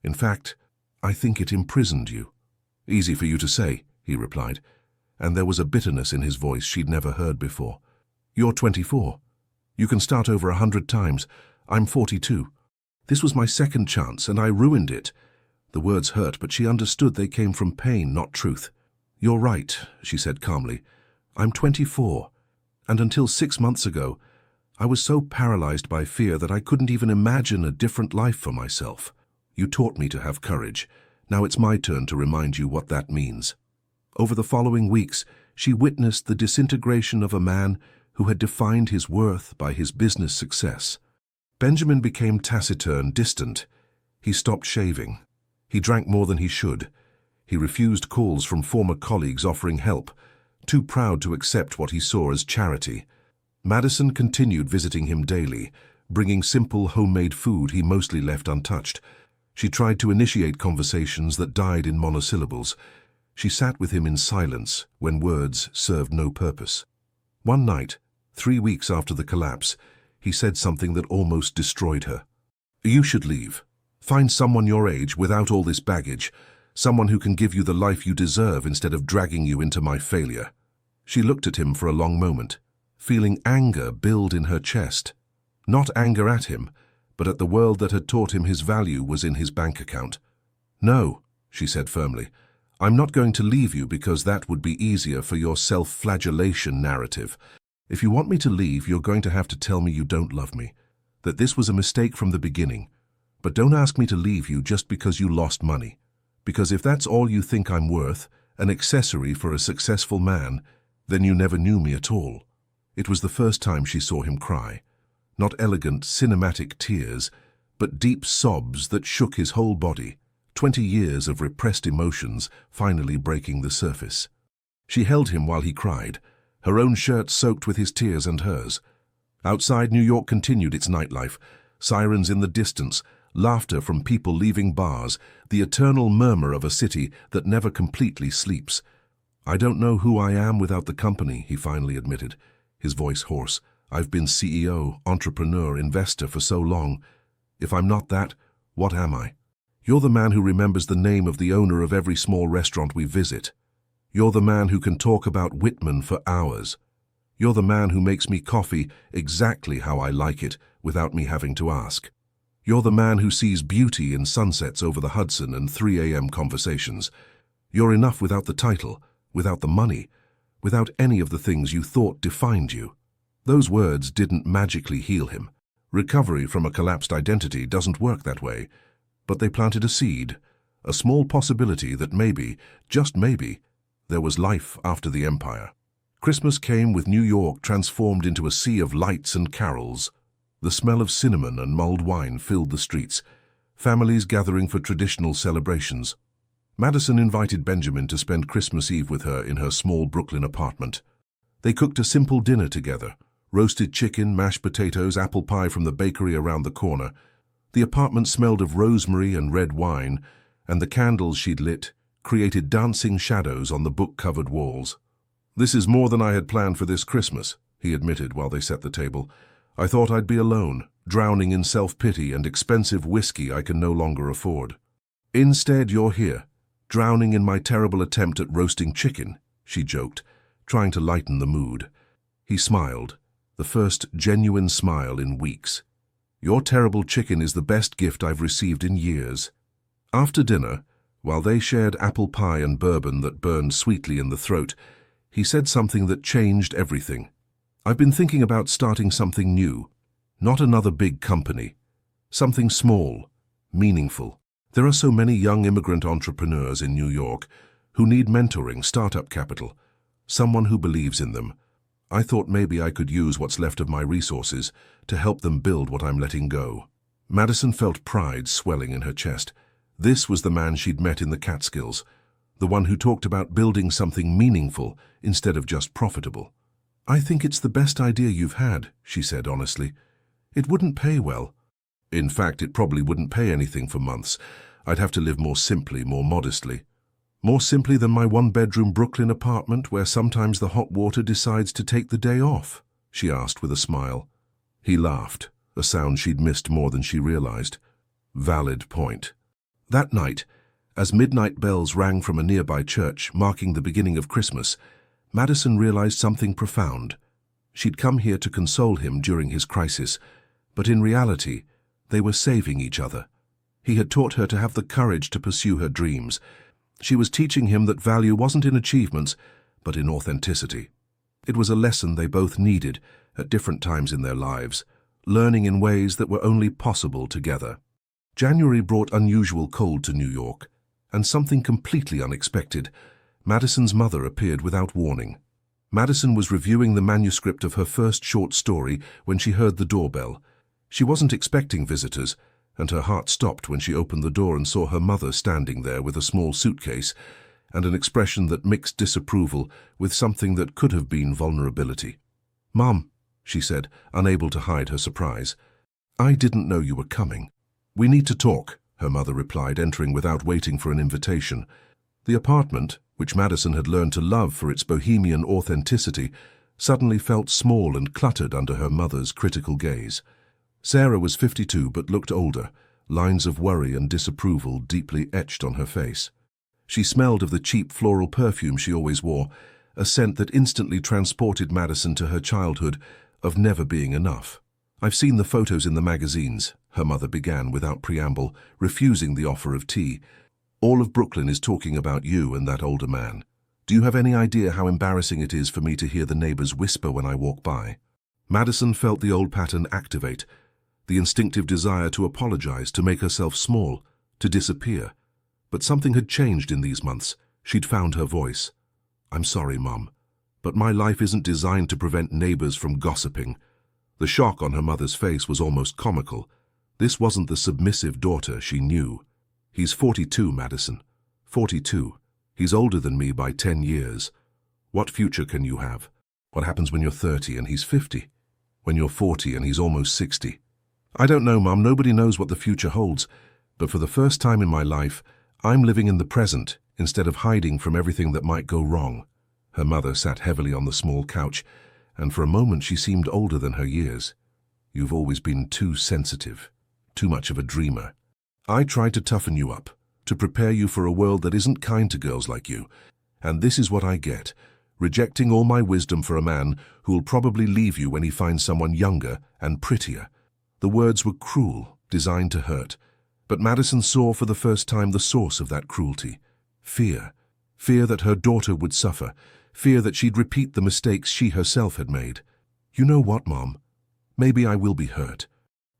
In fact, I think it imprisoned you. Easy for you to say, he replied, and there was a bitterness in his voice she'd never heard before. You're 24. You can start over 100 times. I'm 42. This was my second chance, and I ruined it. The words hurt, but she understood they came from pain, not truth. You're right, she said calmly. I'm 24, and until 6 months ago, I was so paralyzed by fear that I couldn't even imagine a different life for myself. You taught me to have courage. Now it's my turn to remind you what that means. Over the following weeks, she witnessed the disintegration of a man who had defined his worth by his business success. Benjamin became taciturn, distant. He stopped shaving. He drank more than he should. He refused calls from former colleagues offering help, too proud to accept what he saw as charity. Madison continued visiting him daily, bringing simple homemade food he mostly left untouched. She tried to initiate conversations that died in monosyllables. She sat with him in silence when words served no purpose. One night, 3 weeks after the collapse, he said something that almost destroyed her. You should leave. Find someone your age without all this baggage, someone who can give you the life you deserve instead of dragging you into my failure. She looked at him for a long moment, feeling anger build in her chest. Not anger at him, but at the world that had taught him his value was in his bank account. No, she said firmly, I'm not going to leave you because that would be easier for your self-flagellation narrative. If you want me to leave, you're going to have to tell me you don't love me, that this was a mistake from the beginning. But don't ask me to leave you just because you lost money. Because if that's all you think I'm worth, an accessory for a successful man, then you never knew me at all. It was the first time she saw him cry. Not elegant, cinematic tears, but deep sobs that shook his whole body, 20 years of repressed emotions finally breaking the surface. She held him while he cried, her own shirt soaked with his tears and hers. Outside, New York continued its nightlife, sirens in the distance, laughter from people leaving bars, the eternal murmur of a city that never completely sleeps. I don't know who I am without the company, he finally admitted, his voice hoarse. I've been CEO, entrepreneur, investor for so long. If I'm not that, what am I? You're the man who remembers the name of the owner of every small restaurant we visit. You're the man who can talk about Whitman for hours. You're the man who makes me coffee exactly how I like it without me having to ask. You're the man who sees beauty in sunsets over the Hudson and 3 a.m. conversations. You're enough without the title, without the money, without any of the things you thought defined you. Those words didn't magically heal him. Recovery from a collapsed identity doesn't work that way. But they planted a seed, a small possibility that maybe, just maybe, there was life after the empire. Christmas came with New York transformed into a sea of lights and carols. The smell of cinnamon and mulled wine filled the streets, families gathering for traditional celebrations. Madison invited Benjamin to spend Christmas Eve with her in her small Brooklyn apartment. They cooked a simple dinner together, roasted chicken, mashed potatoes, apple pie from the bakery around the corner. The apartment smelled of rosemary and red wine, and the candles she'd lit created dancing shadows on the book-covered walls. This is more than I had planned for this Christmas, he admitted while they set the table. I thought I'd be alone, drowning in self-pity and expensive whiskey I can no longer afford. Instead, you're here, drowning in my terrible attempt at roasting chicken, she joked, trying to lighten the mood. He smiled, the first genuine smile in weeks. Your terrible chicken is the best gift I've received in years. After dinner, while they shared apple pie and bourbon that burned sweetly in the throat, he said something that changed everything. I've been thinking about starting something new, not another big company. Something small, meaningful. There are so many young immigrant entrepreneurs in New York who need mentoring, startup capital, someone who believes in them. I thought maybe I could use what's left of my resources to help them build what I'm letting go. Madison felt pride swelling in her chest. This was the man she'd met in the Catskills, the one who talked about building something meaningful instead of just profitable. "I think it's the best idea you've had," she said honestly. "It wouldn't pay well." "In fact, it probably wouldn't pay anything for months. I'd have to live more simply, more modestly." "More simply than my one-bedroom Brooklyn apartment where sometimes the hot water decides to take the day off?" she asked with a smile. He laughed, a sound she'd missed more than she realized. Valid point. That night, as midnight bells rang from a nearby church marking the beginning of Christmas, Madison realized something profound. She'd come here to console him during his crisis, but in reality, they were saving each other. He had taught her to have the courage to pursue her dreams. She was teaching him that value wasn't in achievements, but in authenticity. It was a lesson they both needed at different times in their lives, learning in ways that were only possible together. January brought unusual cold to New York, and something completely unexpected. Madison's mother appeared without warning. Madison was reviewing the manuscript of her first short story when she heard the doorbell. She wasn't expecting visitors, and her heart stopped when she opened the door and saw her mother standing there with a small suitcase and an expression that mixed disapproval with something that could have been vulnerability. "Mom," she said, unable to hide her surprise. "I didn't know you were coming." "We need to talk," her mother replied, entering without waiting for an invitation. The apartment, which Madison had learned to love for its bohemian authenticity, suddenly felt small and cluttered under her mother's critical gaze. Sarah was 52 but looked older, lines of worry and disapproval deeply etched on her face. She smelled of the cheap floral perfume she always wore, a scent that instantly transported Madison to her childhood of never being enough. "I've seen the photos in the magazines," her mother began without preamble, refusing the offer of tea. "All of Brooklyn is talking about you and that older man. Do you have any idea how embarrassing it is for me to hear the neighbors whisper when I walk by?" Madison felt the old pattern activate, the instinctive desire to apologize, to make herself small, to disappear. But something had changed in these months. She'd found her voice. "I'm sorry, Mom, but my life isn't designed to prevent neighbors from gossiping." The shock on her mother's face was almost comical. This wasn't the submissive daughter she knew. "He's 42, Madison. 42. He's older than me by 10 years. What future can you have? What happens when you're 30 and he's 50? When you're 40 and he's almost 60? "I don't know, Mom. Nobody knows what the future holds. But for the first time in my life, I'm living in the present instead of hiding from everything that might go wrong." Her mother sat heavily on the small couch, and for a moment she seemed older than her years. "You've always been too sensitive, too much of a dreamer. I tried to toughen you up, to prepare you for a world that isn't kind to girls like you. And this is what I get, rejecting all my wisdom for a man who'll probably leave you when he finds someone younger and prettier." The words were cruel, designed to hurt. But Madison saw for the first time the source of that cruelty. Fear. Fear that her daughter would suffer. Fear that she'd repeat the mistakes she herself had made. "You know what, Mom? Maybe I will be hurt.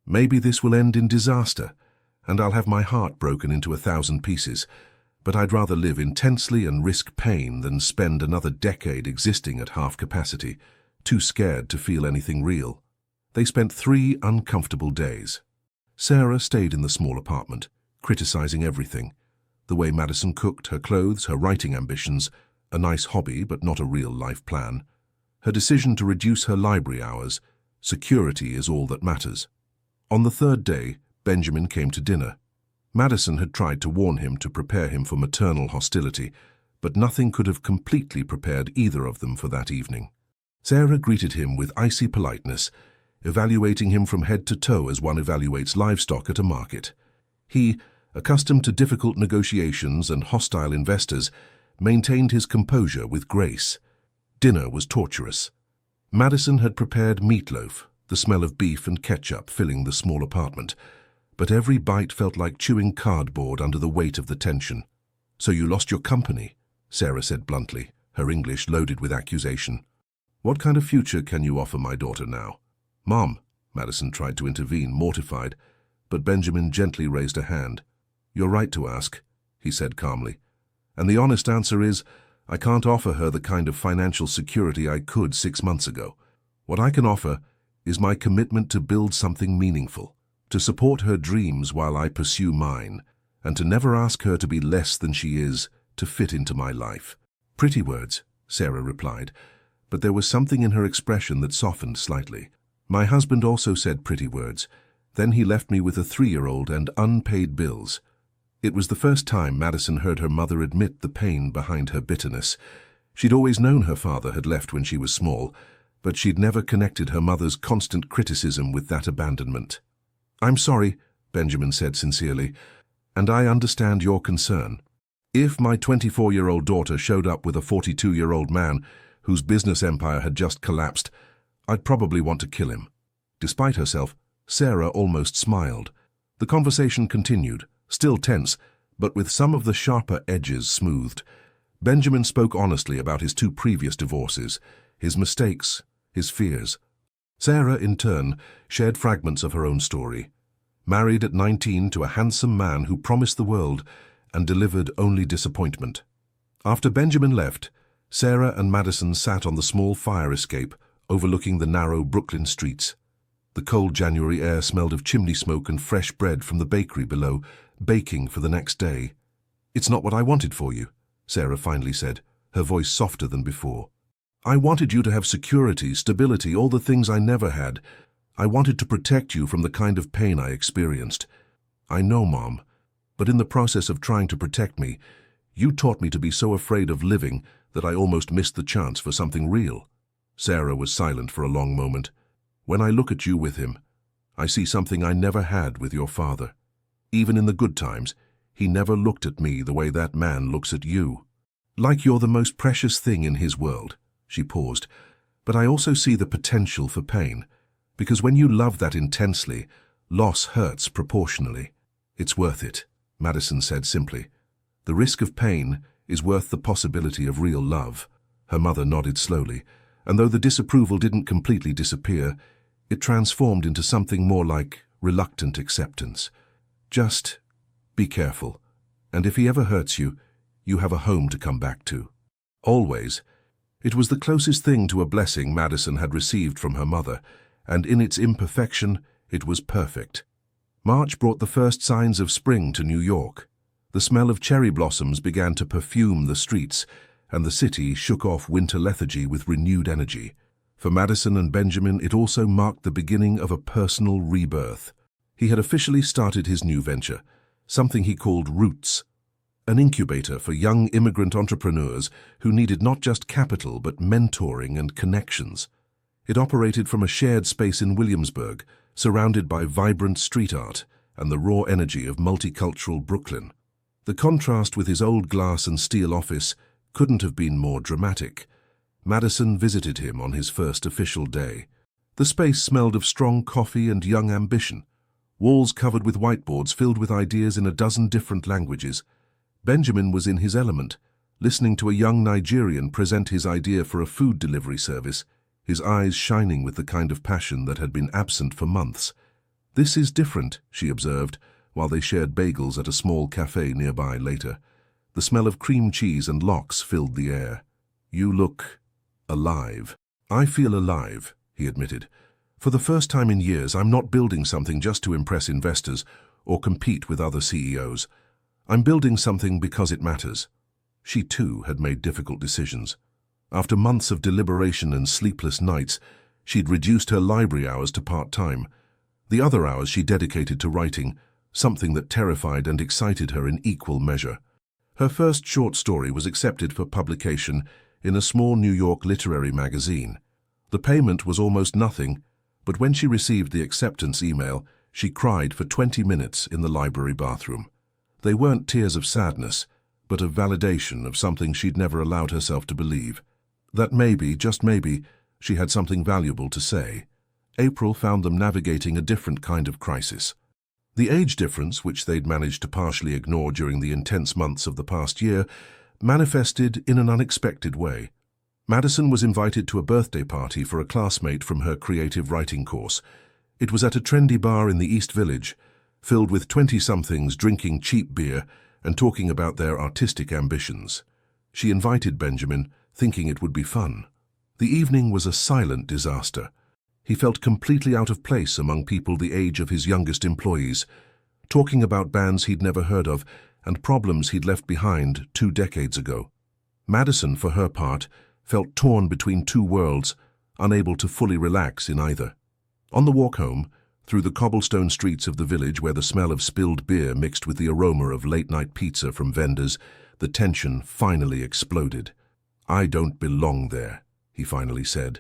Maybe this will end in disaster, and I'll have my heart broken into 1,000 pieces. But I'd rather live intensely and risk pain than spend another decade existing at half capacity, too scared to feel anything real." They spent 3 uncomfortable days. Sarah stayed in the small apartment, criticizing everything. The way Madison cooked, her clothes, her writing ambitions, a nice hobby but not a real life plan. Her decision to reduce her library hours. Security is all that matters. On the 3rd day, Benjamin came to dinner. Madison had tried to warn him to prepare him for maternal hostility, but nothing could have completely prepared either of them for that evening. Sarah greeted him with icy politeness, evaluating him from head to toe as one evaluates livestock at a market. He, accustomed to difficult negotiations and hostile investors, maintained his composure with grace. Dinner was torturous. Madison had prepared meatloaf, the smell of beef and ketchup filling the small apartment, but every bite felt like chewing cardboard under the weight of the tension. "So you lost your company," Sarah said bluntly, her English loaded with accusation. "What kind of future can you offer my daughter now?" "Mom," Madison tried to intervene, mortified, but Benjamin gently raised a hand. "You're right to ask," he said calmly. "And the honest answer is, I can't offer her the kind of financial security I could 6 months ago. What I can offer is my commitment to build something meaningful, to support her dreams while I pursue mine, and to never ask her to be less than she is to fit into my life." "Pretty words," Sarah replied, but there was something in her expression that softened slightly. "My husband also said pretty words. Then he left me with a 3-year-old and unpaid bills." It was the first time Madison heard her mother admit the pain behind her bitterness. She'd always known her father had left when she was small, but she'd never connected her mother's constant criticism with that abandonment. "I'm sorry," Benjamin said sincerely, "and I understand your concern. If my 24-year-old daughter showed up with a 42-year-old man whose business empire had just collapsed, I'd probably want to kill him." Despite herself, Sarah almost smiled. The conversation continued, still tense, but with some of the sharper edges smoothed. Benjamin spoke honestly about his 2 previous divorces, his mistakes, his fears. Sarah, in turn, shared fragments of her own story. Married at 19 to a handsome man who promised the world and delivered only disappointment. After Benjamin left, Sarah and Madison sat on the small fire escape overlooking the narrow Brooklyn streets. The cold January air smelled of chimney smoke and fresh bread from the bakery below, baking for the next day. "It's not what I wanted for you," Sarah finally said, her voice softer than before. "I wanted you to have security, stability, all the things I never had. I wanted to protect you from the kind of pain I experienced. I know, Mom, but in the process of trying to protect me, you taught me to be so afraid of living that I almost missed the chance for something real." Sarah was silent for a long moment. "When I look at you with him, I see something I never had with your father. Even in the good times, he never looked at me the way that man looks at you. Like you're the most precious thing in his world." She paused. "But I also see the potential for pain, because when you love that intensely, loss hurts proportionally." "It's worth it," Madison said simply. "The risk of pain is worth the possibility of real love." Her mother nodded slowly, and though the disapproval didn't completely disappear, it transformed into something more like reluctant acceptance. "Just be careful, and if he ever hurts you, you have a home to come back to." Always. It was the closest thing to a blessing Madison had received from her mother, and in its imperfection, it was perfect. March brought the first signs of spring to New York. The smell of cherry blossoms began to perfume the streets, and the city shook off winter lethargy with renewed energy. For Madison and Benjamin, it also marked the beginning of a personal rebirth. He had officially started his new venture, something he called Roots, an incubator for young immigrant entrepreneurs who needed not just capital but mentoring and connections. It operated from a shared space in Williamsburg, surrounded by vibrant street art and the raw energy of multicultural Brooklyn. The contrast with his old glass and steel office couldn't have been more dramatic. Madison visited him on his first official day. The space smelled of strong coffee and young ambition, walls covered with whiteboards filled with ideas in a dozen different languages. Benjamin was in his element, listening to a young Nigerian present his idea for a food delivery service, his eyes shining with the kind of passion that had been absent for months. "This is different," she observed, while they shared bagels at a small cafe nearby later. The smell of cream cheese and lox filled the air. "You look alive." "I feel alive," he admitted. "For the first time in years, I'm not building something just to impress investors or compete with other CEOs. I'm building something because it matters." She too had made difficult decisions. After months of deliberation and sleepless nights, she'd reduced her library hours to part-time. The other hours she dedicated to writing, something that terrified and excited her in equal measure. Her first short story was accepted for publication in a small New York literary magazine. The payment was almost nothing, but when she received the acceptance email, she cried for 20 minutes in the library bathroom. They weren't tears of sadness, but of validation of something she'd never allowed herself to believe. That maybe, just maybe, she had something valuable to say. April found them navigating a different kind of crisis. The age difference, which they'd managed to partially ignore during the intense months of the past year, manifested in an unexpected way. Madison was invited to a birthday party for a classmate from her creative writing course. It was at a trendy bar in the East Village, filled with 20-somethings drinking cheap beer and talking about their artistic ambitions. She invited Benjamin, thinking it would be fun. The evening was a silent disaster. He felt completely out of place among people the age of his youngest employees. talking about bands he'd never heard of and problems he'd left behind 2 decades ago. Madison, for her part, felt torn between two worlds, unable to fully relax in either. On the walk home, through the cobblestone streets of the village where the smell of spilled beer mixed with the aroma of late-night pizza from vendors, the tension finally exploded. "I don't belong there," he finally said.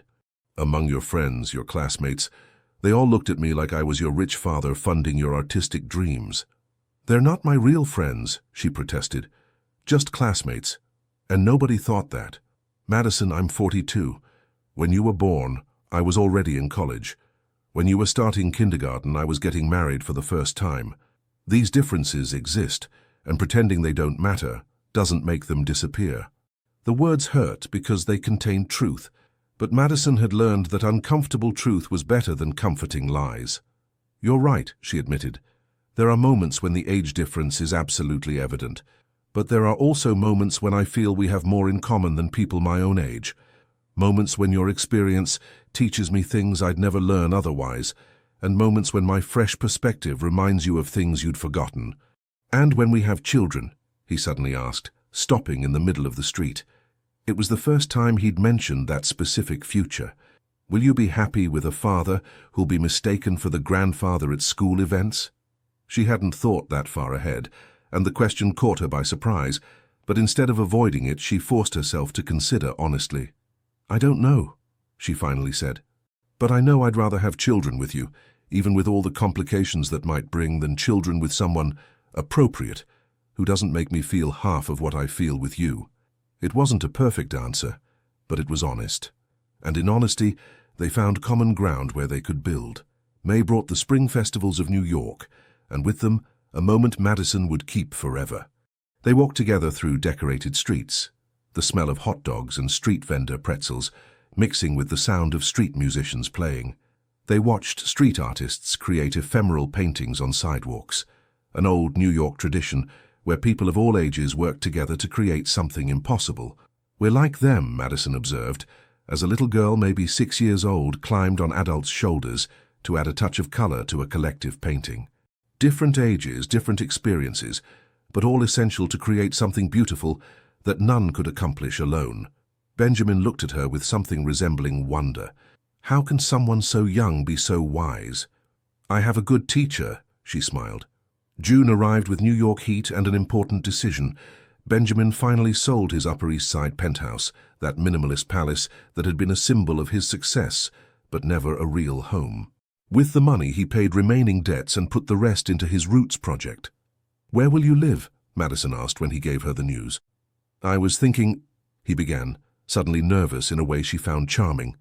"Among your friends, your classmates, they all looked at me like I was your rich father funding your artistic dreams." "They're not my real friends," she protested. "Just classmates. And nobody thought that. Madison, I'm 42. When you were born, I was already in college. When you were starting kindergarten, I was getting married for the first time. These differences exist, and pretending they don't matter doesn't make them disappear." The words hurt because they contained truth, but Madison had learned that uncomfortable truth was better than comforting lies. "You're right," she admitted. "There are moments when the age difference is absolutely evident, but there are also moments when I feel we have more in common than people my own age. Moments when your experience teaches me things I'd never learn otherwise, and moments when my fresh perspective reminds you of things you'd forgotten." "And when we have children?" he suddenly asked, stopping in the middle of the street. It was the first time he'd mentioned that specific future. "Will you be happy with a father who'll be mistaken for the grandfather at school events?" She hadn't thought that far ahead, and the question caught her by surprise, but instead of avoiding it, she forced herself to consider honestly. "I don't know," she finally said. "But I know I'd rather have children with you, even with all the complications that might bring, than children with someone appropriate, who doesn't make me feel half of what I feel with you." It wasn't a perfect answer, but it was honest. And in honesty, they found common ground where they could build. May brought the spring festivals of New York, and with them, a moment Madison would keep forever. They walked together through decorated streets, the smell of hot dogs and street vendor pretzels mixing with the sound of street musicians playing. They watched street artists create ephemeral paintings on sidewalks, an old New York tradition where people of all ages worked together to create something impossible. "We're like them," Madison observed, as a little girl maybe 6 years old climbed on adults' shoulders to add a touch of color to a collective painting. Different ages, different experiences, but all essential to create something beautiful that none could accomplish alone. Benjamin looked at her with something resembling wonder. How can someone so young be so wise? "I have a good teacher," she smiled. June arrived with New York heat and an important decision. Benjamin finally sold his Upper East Side penthouse, that minimalist palace that had been a symbol of his success, but never a real home. With the money, he paid remaining debts and put the rest into his Roots project. "Where will you live?" Madison asked when he gave her the news. "I was thinking," he began, suddenly nervous in a way she found charming.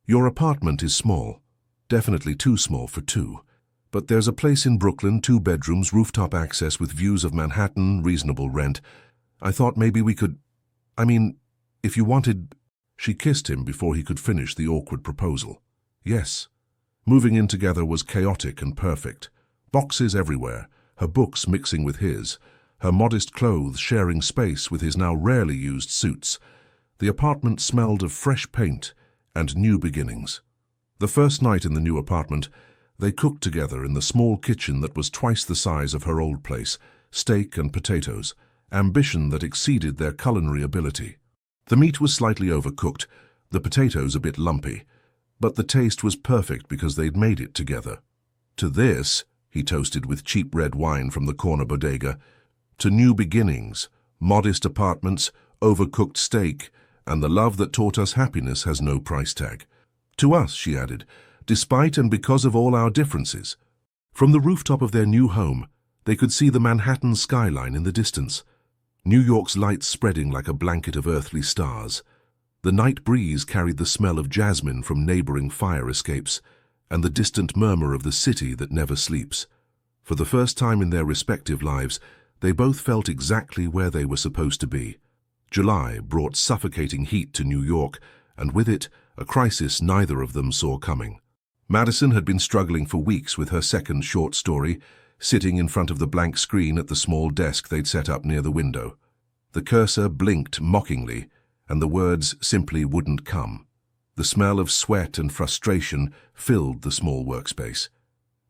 "Your apartment is small. Definitely too small for two. But there's a place in Brooklyn, 2 bedrooms, rooftop access with views of Manhattan, reasonable rent. I thought maybe we could... I mean, if you wanted..." She kissed him before he could finish the awkward proposal. Yes. Moving in together was chaotic and perfect. Boxes everywhere, her books mixing with his, her modest clothes sharing space with his now rarely used suits. The apartment smelled of fresh paint and new beginnings. The first night in the new apartment, they cooked together in the small kitchen that was twice the size of her old place, steak and potatoes, ambition that exceeded their culinary ability. The meat was slightly overcooked, the potatoes a bit lumpy, but the taste was perfect because they'd made it together. "To this," he toasted with cheap red wine from the corner bodega, "to new beginnings, modest apartments, overcooked steak, and the love that taught us happiness has no price tag. To us," she added, "despite and because of all our differences." From the rooftop of their new home, they could see the Manhattan skyline in the distance, New York's lights spreading like a blanket of earthly stars. The night breeze carried the smell of jasmine from neighboring fire escapes, and the distant murmur of the city that never sleeps. For the first time in their respective lives, they both felt exactly where they were supposed to be. July brought suffocating heat to New York, and with it, a crisis neither of them saw coming. Madison had been struggling for weeks with her second short story, sitting in front of the blank screen at the small desk they'd set up near the window. The cursor blinked mockingly, and the words simply wouldn't come. The smell of sweat and frustration filled the small workspace.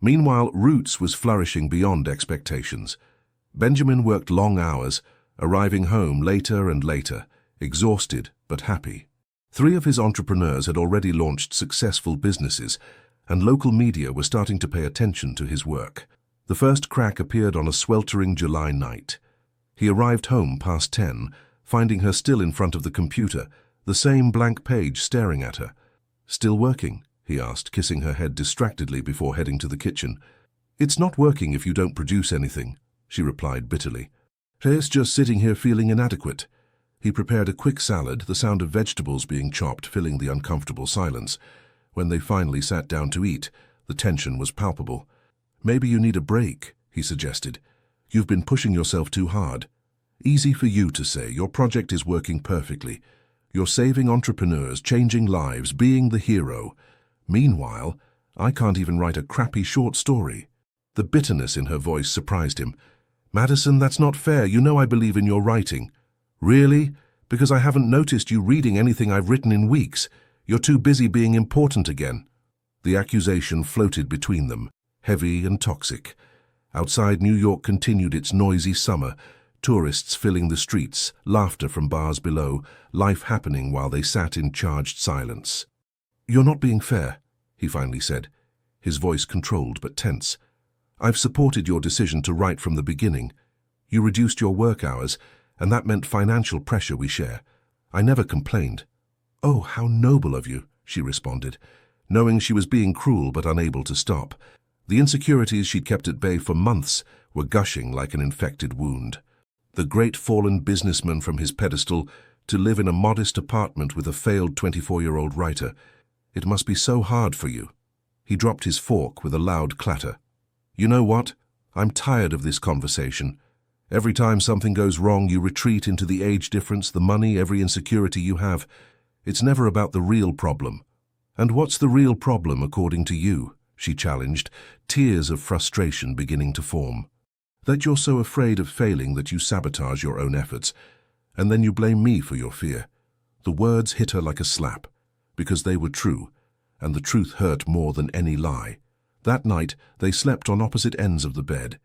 Meanwhile, Roots was flourishing beyond expectations. Benjamin worked long hours, arriving home later and later, exhausted but happy. 3 of his entrepreneurs had already launched successful businesses, and local media were starting to pay attention to his work. The first crack appeared on a sweltering July night. He arrived home past 10, finding her still in front of the computer, the same blank page staring at her. "Still working?" he asked, kissing her head distractedly before heading to the kitchen. "It's not working if you don't produce anything," she replied bitterly. "It's just sitting here feeling inadequate." He prepared a quick salad, the sound of vegetables being chopped filling the uncomfortable silence. When they finally sat down to eat, the tension was palpable. "Maybe you need a break," he suggested. "You've been pushing yourself too hard." "Easy for you to say. Your project is working perfectly. You're saving entrepreneurs, changing lives, being the hero. Meanwhile, I can't even write a crappy short story." The bitterness in her voice surprised him. "Madison, that's not fair. You know I believe in your writing." "Really? Because I haven't noticed you reading anything I've written in weeks. You're too busy being important again." The accusation floated between them, heavy and toxic. Outside, New York continued its noisy summer, tourists filling the streets, laughter from bars below, life happening while they sat in charged silence. "You're not being fair," he finally said, his voice controlled but tense. "I've supported your decision to write from the beginning. You reduced your work hours, and that meant financial pressure we share. I never complained." "Oh, how noble of you," she responded, knowing she was being cruel but unable to stop. The insecurities she'd kept at bay for months were gushing like an infected wound. The great fallen businessman from his pedestal to live in a modest apartment with a failed 24-year-old writer. "It must be so hard for you." He dropped his fork with a loud clatter. "You know what? I'm tired of this conversation. Every time something goes wrong, you retreat into the age difference, the money, every insecurity you have. It's never about the real problem." "And what's the real problem, according to you?" she challenged, tears of frustration beginning to form. "That you're so afraid of failing that you sabotage your own efforts, and then you blame me for your fear." The words hit her like a slap, because they were true, and the truth hurt more than any lie. That night, they slept on opposite ends of the bed,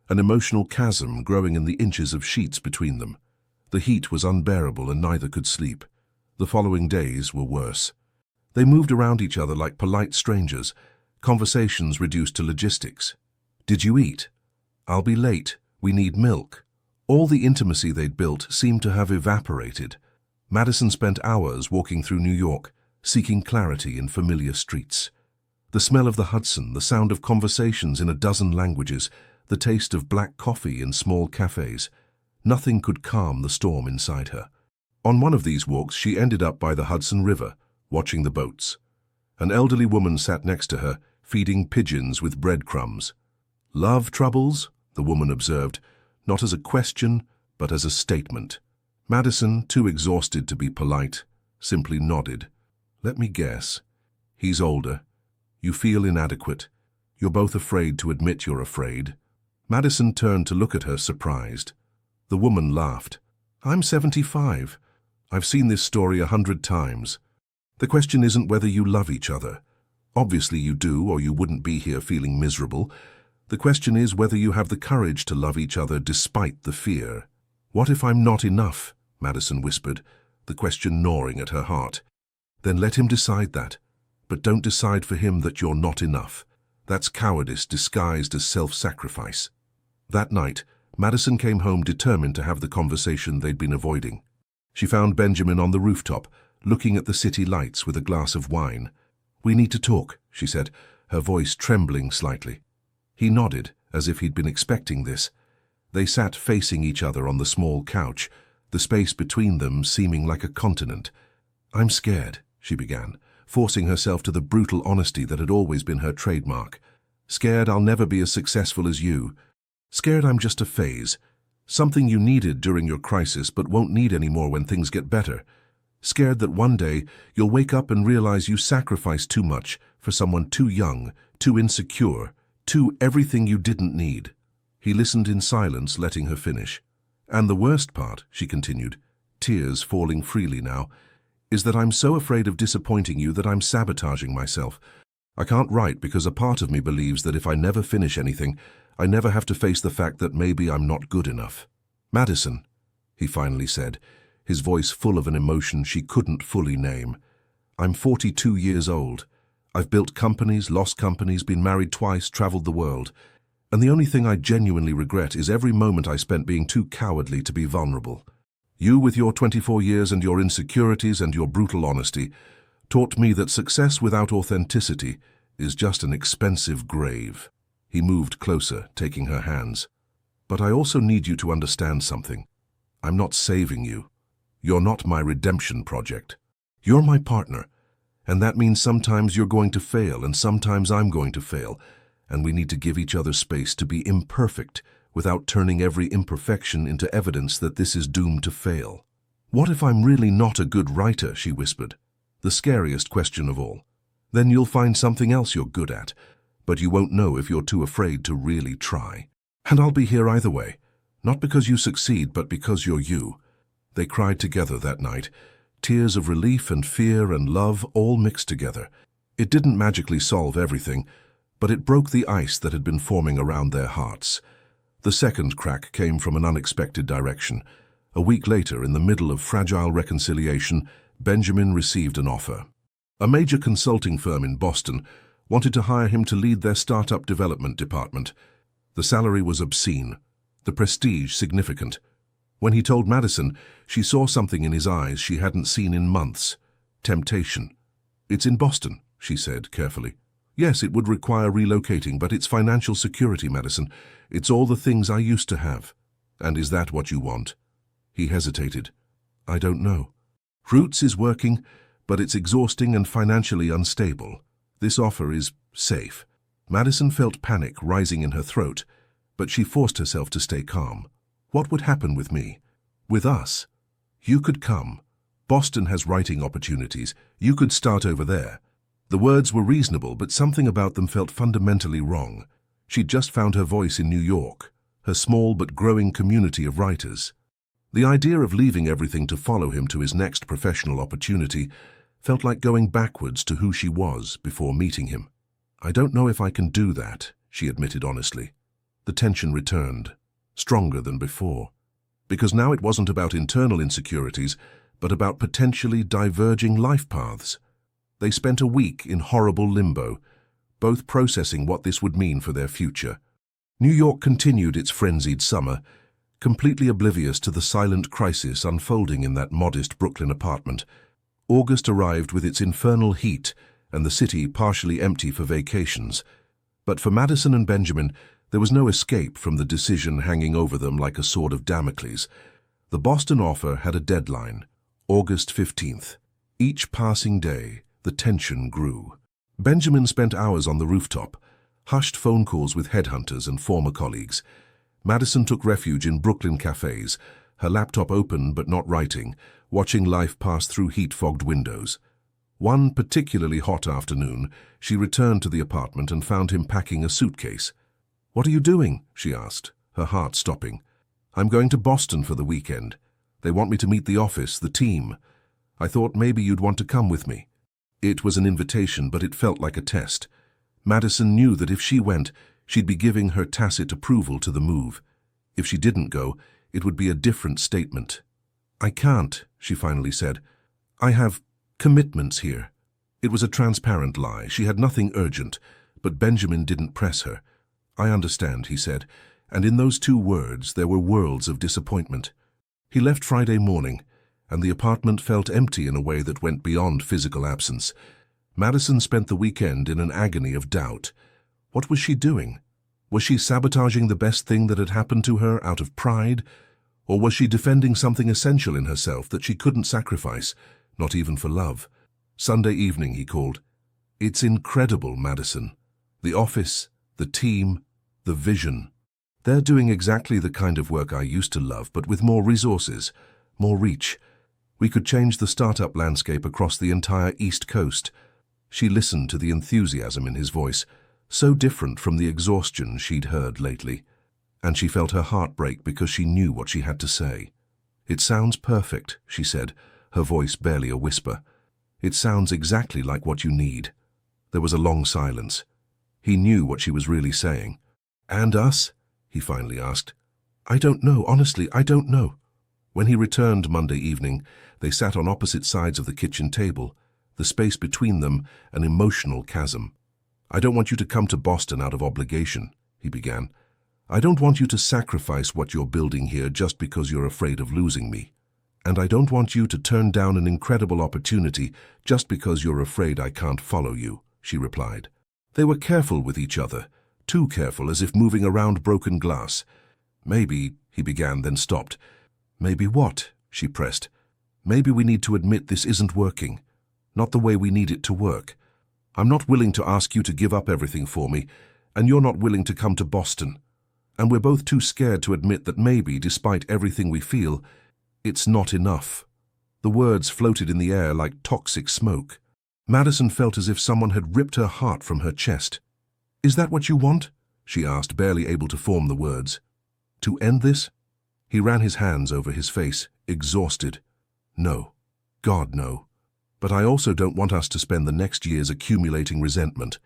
an emotional chasm growing in the inches of sheets between them. The heat was unbearable and neither could sleep. The following days were worse. They moved around each other like polite strangers, conversations reduced to logistics. "Did you eat?" "I'll be late. We need milk." All the intimacy they'd built seemed to have evaporated. Madison spent hours walking through New York, seeking clarity in familiar streets. The smell of the Hudson, the sound of conversations in a dozen languages, the taste of black coffee in small cafes. Nothing could calm the storm inside her. On one of these walks, she ended up by the Hudson River, watching the boats. An elderly woman sat next to her, feeding pigeons with breadcrumbs. "Love troubles?" the woman observed, not as a question, but as a statement. Madison, too exhausted to be polite, simply nodded. "Let me guess. He's older. You feel inadequate. You're both afraid to admit you're afraid." Madison turned to look at her, surprised. The woman laughed. "I'm 75. I've seen this story 100 times. The question isn't whether you love each other. Obviously you do, or you wouldn't be here feeling miserable. The question is whether you have the courage to love each other despite the fear." "What if I'm not enough?" Madison whispered, the question gnawing at her heart. "Then let him decide that. But don't decide for him that you're not enough. That's cowardice disguised as self-sacrifice." That night, Madison came home determined to have the conversation they'd been avoiding. She found Benjamin on the rooftop, looking at the city lights with a glass of wine. "We need to talk," she said, her voice trembling slightly. He nodded, as if he'd been expecting this. They sat facing each other on the small couch, the space between them seeming like a continent. "I'm scared," she began, forcing herself to the brutal honesty that had always been her trademark. "Scared I'll never be as successful as you. Scared I'm just a phase, something you needed during your crisis but won't need anymore when things get better. Scared that one day you'll wake up and realize you sacrificed too much for someone too young, too insecure, too everything you didn't need." He listened in silence, letting her finish. "And the worst part," she continued, tears falling freely now, "is that I'm so afraid of disappointing you that I'm sabotaging myself. I can't write because a part of me believes that if I never finish anything, I never have to face the fact that maybe I'm not good enough. Madison, he finally said, his voice full of an emotion she couldn't fully name. I'm 42 years old. I've built companies, lost companies, been married twice, traveled the world. And the only thing I genuinely regret is every moment I spent being too cowardly to be vulnerable. You, with your 24 years and your insecurities and your brutal honesty, taught me that success without authenticity is just an expensive grave. He moved closer, taking her hands. But I also need you to understand something. I'm not saving you. You're not my redemption project. You're my partner. And that means sometimes you're going to fail and sometimes I'm going to fail. And we need to give each other space to be imperfect without turning every imperfection into evidence that this is doomed to fail. What if I'm really not a good writer, she whispered. The scariest question of all. Then you'll find something else you're good at, but you won't know if you're too afraid to really try. And I'll be here either way, not because you succeed, but because you're you. They cried together that night, tears of relief and fear and love all mixed together. It didn't magically solve everything, but it broke the ice that had been forming around their hearts. The second crack came from an unexpected direction. A week later, in the middle of fragile reconciliation, Benjamin received an offer. A major consulting firm in Boston wanted to hire him to lead their startup development department. The salary was obscene, the prestige significant. When he told Madison, she saw something in his eyes she hadn't seen in months. Temptation. It's in Boston, she said carefully. Yes, it would require relocating, but it's financial security, Madison. It's all the things I used to have. And is that what you want? He hesitated. I don't know. Roots is working, but it's exhausting and financially unstable. This offer is safe. Madison felt panic rising in her throat, but she forced herself to stay calm. What would happen with me? With us? You could come. Boston has writing opportunities. You could start over there. The words were reasonable, but something about them felt fundamentally wrong. She'd just found her voice in New York, her small but growing community of writers. The idea of leaving everything to follow him to his next professional opportunity felt like going backwards to who she was before meeting him. I don't know if I can do that, she admitted honestly. The tension returned, stronger than before, because now it wasn't about internal insecurities, but about potentially diverging life paths. They spent a week in horrible limbo, both processing what this would mean for their future. New York continued its frenzied summer, completely oblivious to the silent crisis unfolding in that modest Brooklyn apartment. August arrived with its infernal heat and the city partially empty for vacations. But for Madison and Benjamin, there was no escape from the decision hanging over them like a sword of Damocles. The Boston offer had a deadline, August 15th. Each passing day, the tension grew. Benjamin spent hours on the rooftop, hushed phone calls with headhunters and former colleagues. Madison took refuge in Brooklyn cafes, her laptop open but not writing, watching life pass through heat-fogged windows. One particularly hot afternoon, she returned to the apartment and found him packing a suitcase. "What are you doing?" she asked, her heart stopping. "I'm going to Boston for the weekend. They want me to meet the office, the team. I thought maybe you'd want to come with me." It was an invitation, but it felt like a test. Madison knew that if she went, she'd be giving her tacit approval to the move. If she didn't go, it would be a different statement. "I can't," she finally said. "I have commitments here." It was a transparent lie. She had nothing urgent, but Benjamin didn't press her. "I understand," he said, and in those two words there were worlds of disappointment. He left Friday morning, and the apartment felt empty in a way that went beyond physical absence. Madison spent the weekend in an agony of doubt. What was she doing? Was she sabotaging the best thing that had happened to her out of pride? Or was she defending something essential in herself that she couldn't sacrifice, not even for love? Sunday evening he called. "It's incredible, Madison. The office, the team, the vision. They're doing exactly the kind of work I used to love, but with more resources, more reach. We could change the startup landscape across the entire East Coast." She listened to the enthusiasm in his voice, so different from the exhaustion she'd heard lately, and she felt her heart break because she knew what she had to say. "It sounds perfect," she said, her voice barely a whisper. "It sounds exactly like what you need." There was a long silence. He knew what she was really saying. "And us?" he finally asked. "I don't know, honestly, I don't know." When he returned Monday evening, they sat on opposite sides of the kitchen table, the space between them an emotional chasm. "I don't want you to come to Boston out of obligation," he began. "I don't want you to sacrifice what you're building here just because you're afraid of losing me. And I don't want you to turn down an incredible opportunity just because you're afraid I can't follow you," she replied. They were careful with each other, too careful, as if moving around broken glass. "Maybe," he began, then stopped. "Maybe what?" she pressed. "Maybe we need to admit this isn't working, not the way we need it to work. I'm not willing to ask you to give up everything for me, and you're not willing to come to Boston. And we're both too scared to admit that maybe, despite everything we feel, it's not enough." The words floated in the air like toxic smoke. Madison felt as if someone had ripped her heart from her chest. "Is that what you want?" she asked, barely able to form the words. "To end this?" He ran his hands over his face, exhausted. "No. God, no. But I also don't want us to spend the next years accumulating resentment.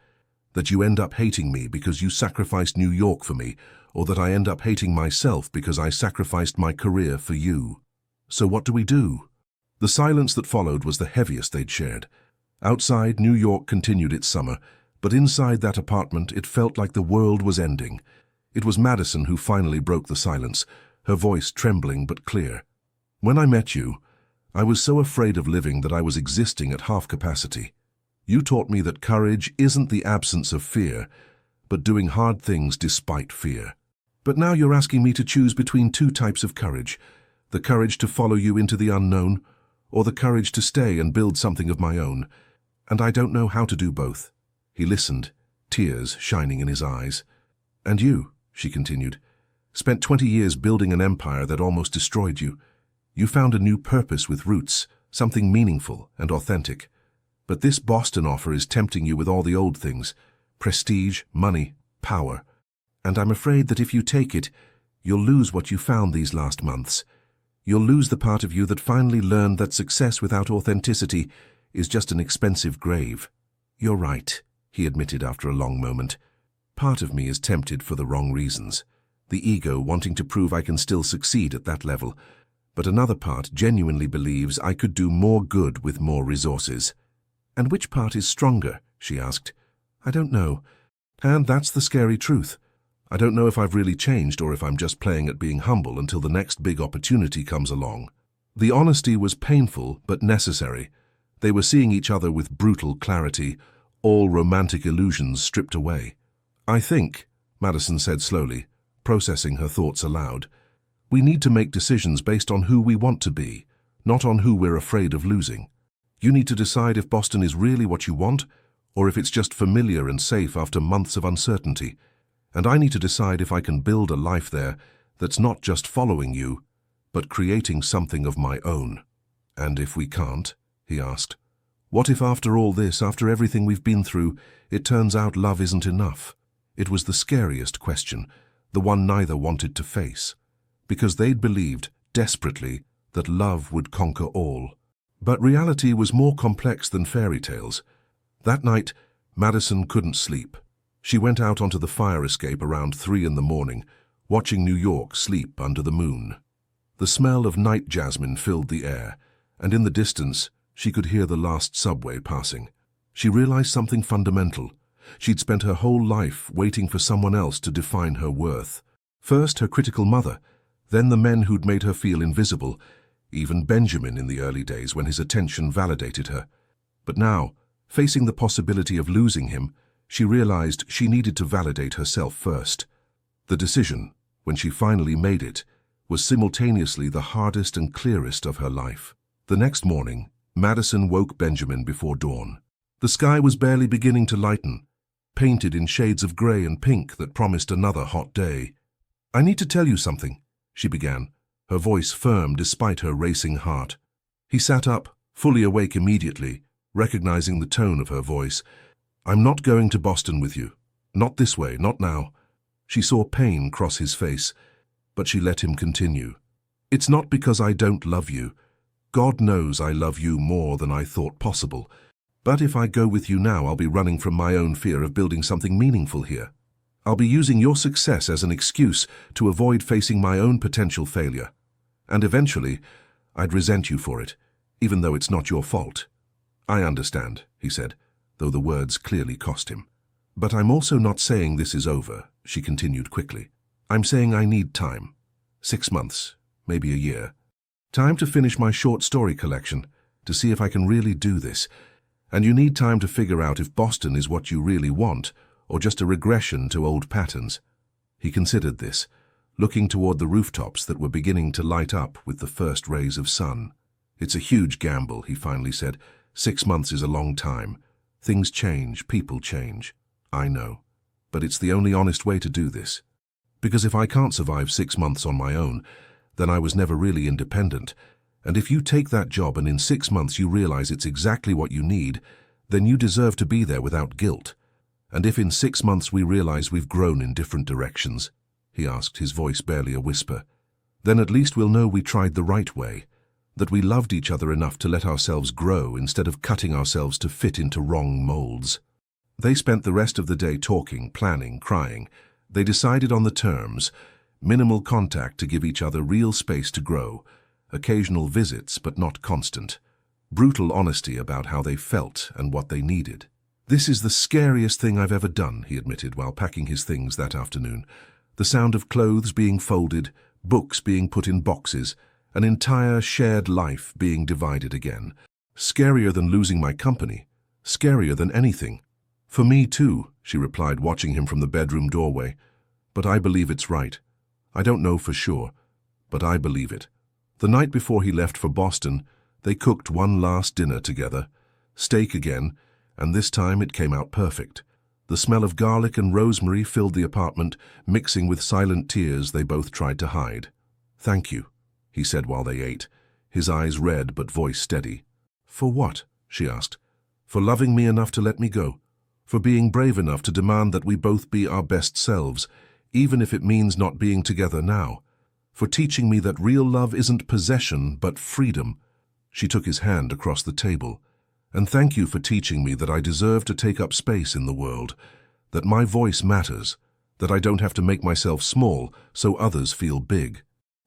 That you end up hating me because you sacrificed New York for me, or that I end up hating myself because I sacrificed my career for you. So what do we do?" The silence that followed was the heaviest they'd shared. Outside, New York continued its summer, but inside that apartment it felt like the world was ending. It was Madison who finally broke the silence, her voice trembling but clear. "When I met you, I was so afraid of living that I was existing at half capacity. You taught me that courage isn't the absence of fear, but doing hard things despite fear. But now you're asking me to choose between two types of courage, the courage to follow you into the unknown, or the courage to stay and build something of my own. And I don't know how to do both." He listened, tears shining in his eyes. "And you," she continued, "spent 20 years building an empire that almost destroyed you. You found a new purpose with roots, something meaningful and authentic. But this Boston offer is tempting you with all the old things, prestige, money, power. And I'm afraid that if you take it, you'll lose what you found these last months. You'll lose the part of you that finally learned that success without authenticity is just an expensive grave." "You're right," he admitted after a long moment. "Part of me is tempted for the wrong reasons. The ego wanting to prove I can still succeed at that level. But another part genuinely believes I could do more good with more resources." "And which part is stronger?" she asked. "I don't know. And that's the scary truth. I don't know if I've really changed or if I'm just playing at being humble until the next big opportunity comes along." The honesty was painful but necessary. They were seeing each other with brutal clarity, all romantic illusions stripped away. "I think," Madison said slowly, processing her thoughts aloud, "we need to make decisions based on who we want to be, not on who we're afraid of losing. You need to decide if Boston is really what you want, or if it's just familiar and safe after months of uncertainty. And I need to decide if I can build a life there that's not just following you, but creating something of my own." "And if we can't?" he asked. "What if after all this, after everything we've been through, it turns out love isn't enough?" It was the scariest question, the one neither wanted to face, because they'd believed, desperately, that love would conquer all. But reality was more complex than fairy tales. That night, Madison couldn't sleep. She went out onto the fire escape around 3 in the morning, watching New York sleep under the moon. The smell of night jasmine filled the air, and in the distance, she could hear the last subway passing. She realized something fundamental. She'd spent her whole life waiting for someone else to define her worth. First her critical mother, then the men who'd made her feel invisible, even Benjamin in the early days when his attention validated her. But now, facing the possibility of losing him, she realized she needed to validate herself first. The decision, when she finally made it, was simultaneously the hardest and clearest of her life. The next morning, Madison woke Benjamin before dawn. The sky was barely beginning to lighten, painted in shades of gray and pink that promised another hot day. "I need to tell you something," she began, her voice firm despite her racing heart. He sat up, fully awake immediately, recognizing the tone of her voice. "I'm not going to Boston with you. Not this way, not now." She saw pain cross his face, but she let him continue. "It's not because I don't love you. God knows I love you more than I thought possible. But if I go with you now, I'll be running from my own fear of building something meaningful here. I'll be using your success as an excuse to avoid facing my own potential failure. And eventually, I'd resent you for it, even though it's not your fault. I understand, he said, though the words clearly cost him. But I'm also not saying this is over, she continued quickly. I'm saying I need time. 6 months, maybe a year. Time to finish my short story collection, to see if I can really do this. And you need time to figure out if Boston is what you really want, or just a regression to old patterns. He considered this, looking toward the rooftops that were beginning to light up with the first rays of sun. It's a huge gamble, he finally said. 6 months is a long time. Things change, people change. I know. But it's the only honest way to do this. Because if I can't survive 6 months on my own, then I was never really independent. And if you take that job and in 6 months you realize it's exactly what you need, then you deserve to be there without guilt. And if in 6 months we realize we've grown in different directions, he asked, his voice barely a whisper, then at least we'll know we tried the right way, that we loved each other enough to let ourselves grow instead of cutting ourselves to fit into wrong molds. They spent the rest of the day talking, planning, crying. They decided on the terms: minimal contact to give each other real space to grow, occasional visits but not constant, brutal honesty about how they felt and what they needed. This is the scariest thing I've ever done, he admitted while packing his things that afternoon. The sound of clothes being folded, books being put in boxes, an entire shared life being divided again. Scarier than losing my company. Scarier than anything. For me too, she replied, watching him from the bedroom doorway. But I believe it's right. I don't know for sure, but I believe it. The night before he left for Boston, they cooked one last dinner together. Steak again, and this time it came out perfect. The smell of garlic and rosemary filled the apartment, mixing with silent tears they both tried to hide. "Thank you," he said while they ate, his eyes red but voice steady. "For what?" she asked. "For loving me enough to let me go. For being brave enough to demand that we both be our best selves, even if it means not being together now. For teaching me that real love isn't possession, but freedom." She took his hand across the table. "And thank you for teaching me that I deserve to take up space in the world, that my voice matters, that I don't have to make myself small so others feel big."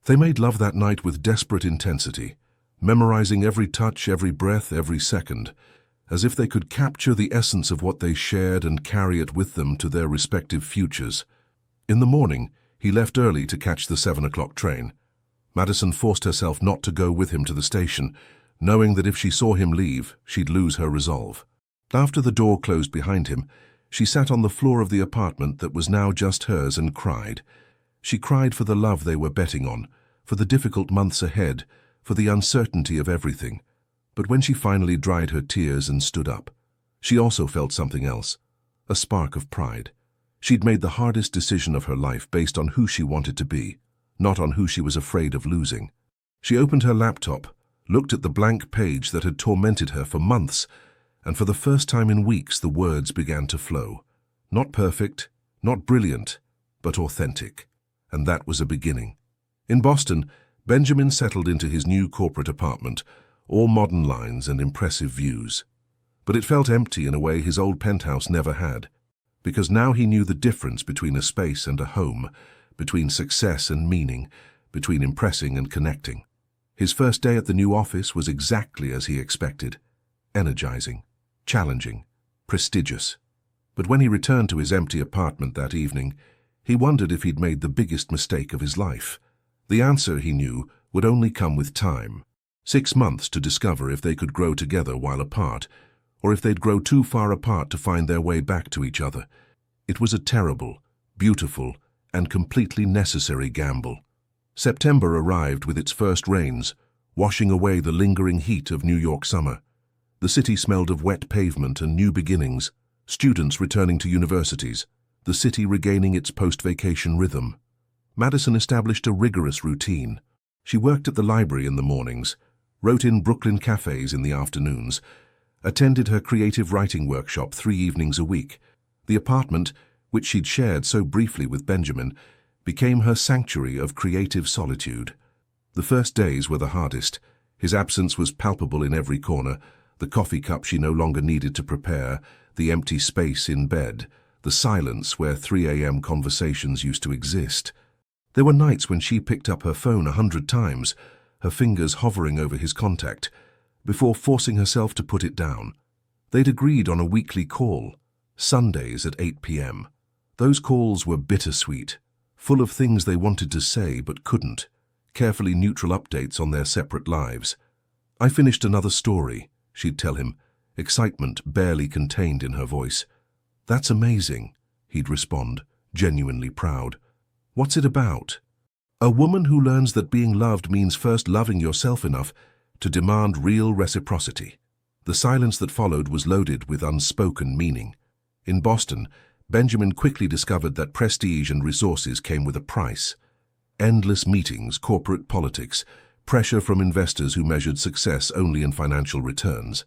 They made love that night with desperate intensity, memorizing every touch, every breath, every second, as if they could capture the essence of what they shared and carry it with them to their respective futures. In the morning, he left early to catch the 7 o'clock train. Madison forced herself not to go with him to the station, knowing that if she saw him leave, she'd lose her resolve. After the door closed behind him, she sat on the floor of the apartment that was now just hers and cried. She cried for the love they were betting on, for the difficult months ahead, for the uncertainty of everything. But when she finally dried her tears and stood up, she also felt something else, a spark of pride. She'd made the hardest decision of her life based on who she wanted to be, not on who she was afraid of losing. She opened her laptop, looked at the blank page that had tormented her for months, and for the first time in weeks the words began to flow. Not perfect, not brilliant, but authentic. And that was a beginning. In Boston, Benjamin settled into his new corporate apartment, all modern lines and impressive views. But it felt empty in a way his old penthouse never had, because now he knew the difference between a space and a home, between success and meaning, between impressing and connecting. His first day at the new office was exactly as he expected: energizing, challenging, prestigious. But when he returned to his empty apartment that evening, he wondered if he'd made the biggest mistake of his life. The answer, he knew, would only come with time. 6 months to discover if they could grow together while apart, or if they'd grow too far apart to find their way back to each other. It was a terrible, beautiful, and completely necessary gamble. September arrived with its first rains, washing away the lingering heat of New York summer. The city smelled of wet pavement and new beginnings, students returning to universities, the city regaining its post-vacation rhythm. Madison established a rigorous routine. She worked at the library in the mornings, wrote in Brooklyn cafes in the afternoons, attended her creative writing workshop 3 evenings a week. The apartment, which she'd shared so briefly with Benjamin, became her sanctuary of creative solitude. The first days were the hardest. His absence was palpable in every corner, The coffee cup she no longer needed to prepare, the empty space in bed, the silence where 3 a.m. conversations used to exist. There were nights when she picked up her phone 100 times, her fingers hovering over his contact, before forcing herself to put it down. They'd agreed on a weekly call, Sundays at 8 p.m. Those calls were bittersweet, full of things they wanted to say but couldn't, carefully neutral updates on their separate lives. "I finished another story," she'd tell him, excitement barely contained in her voice. "That's amazing," he'd respond, genuinely proud. "What's it about?" A woman who learns that being loved means first loving yourself enough to demand real reciprocity. The silence that followed was loaded with unspoken meaning. In Boston, Benjamin quickly discovered that prestige and resources came with a price. Endless meetings, corporate politics, pressure from investors who measured success only in financial returns.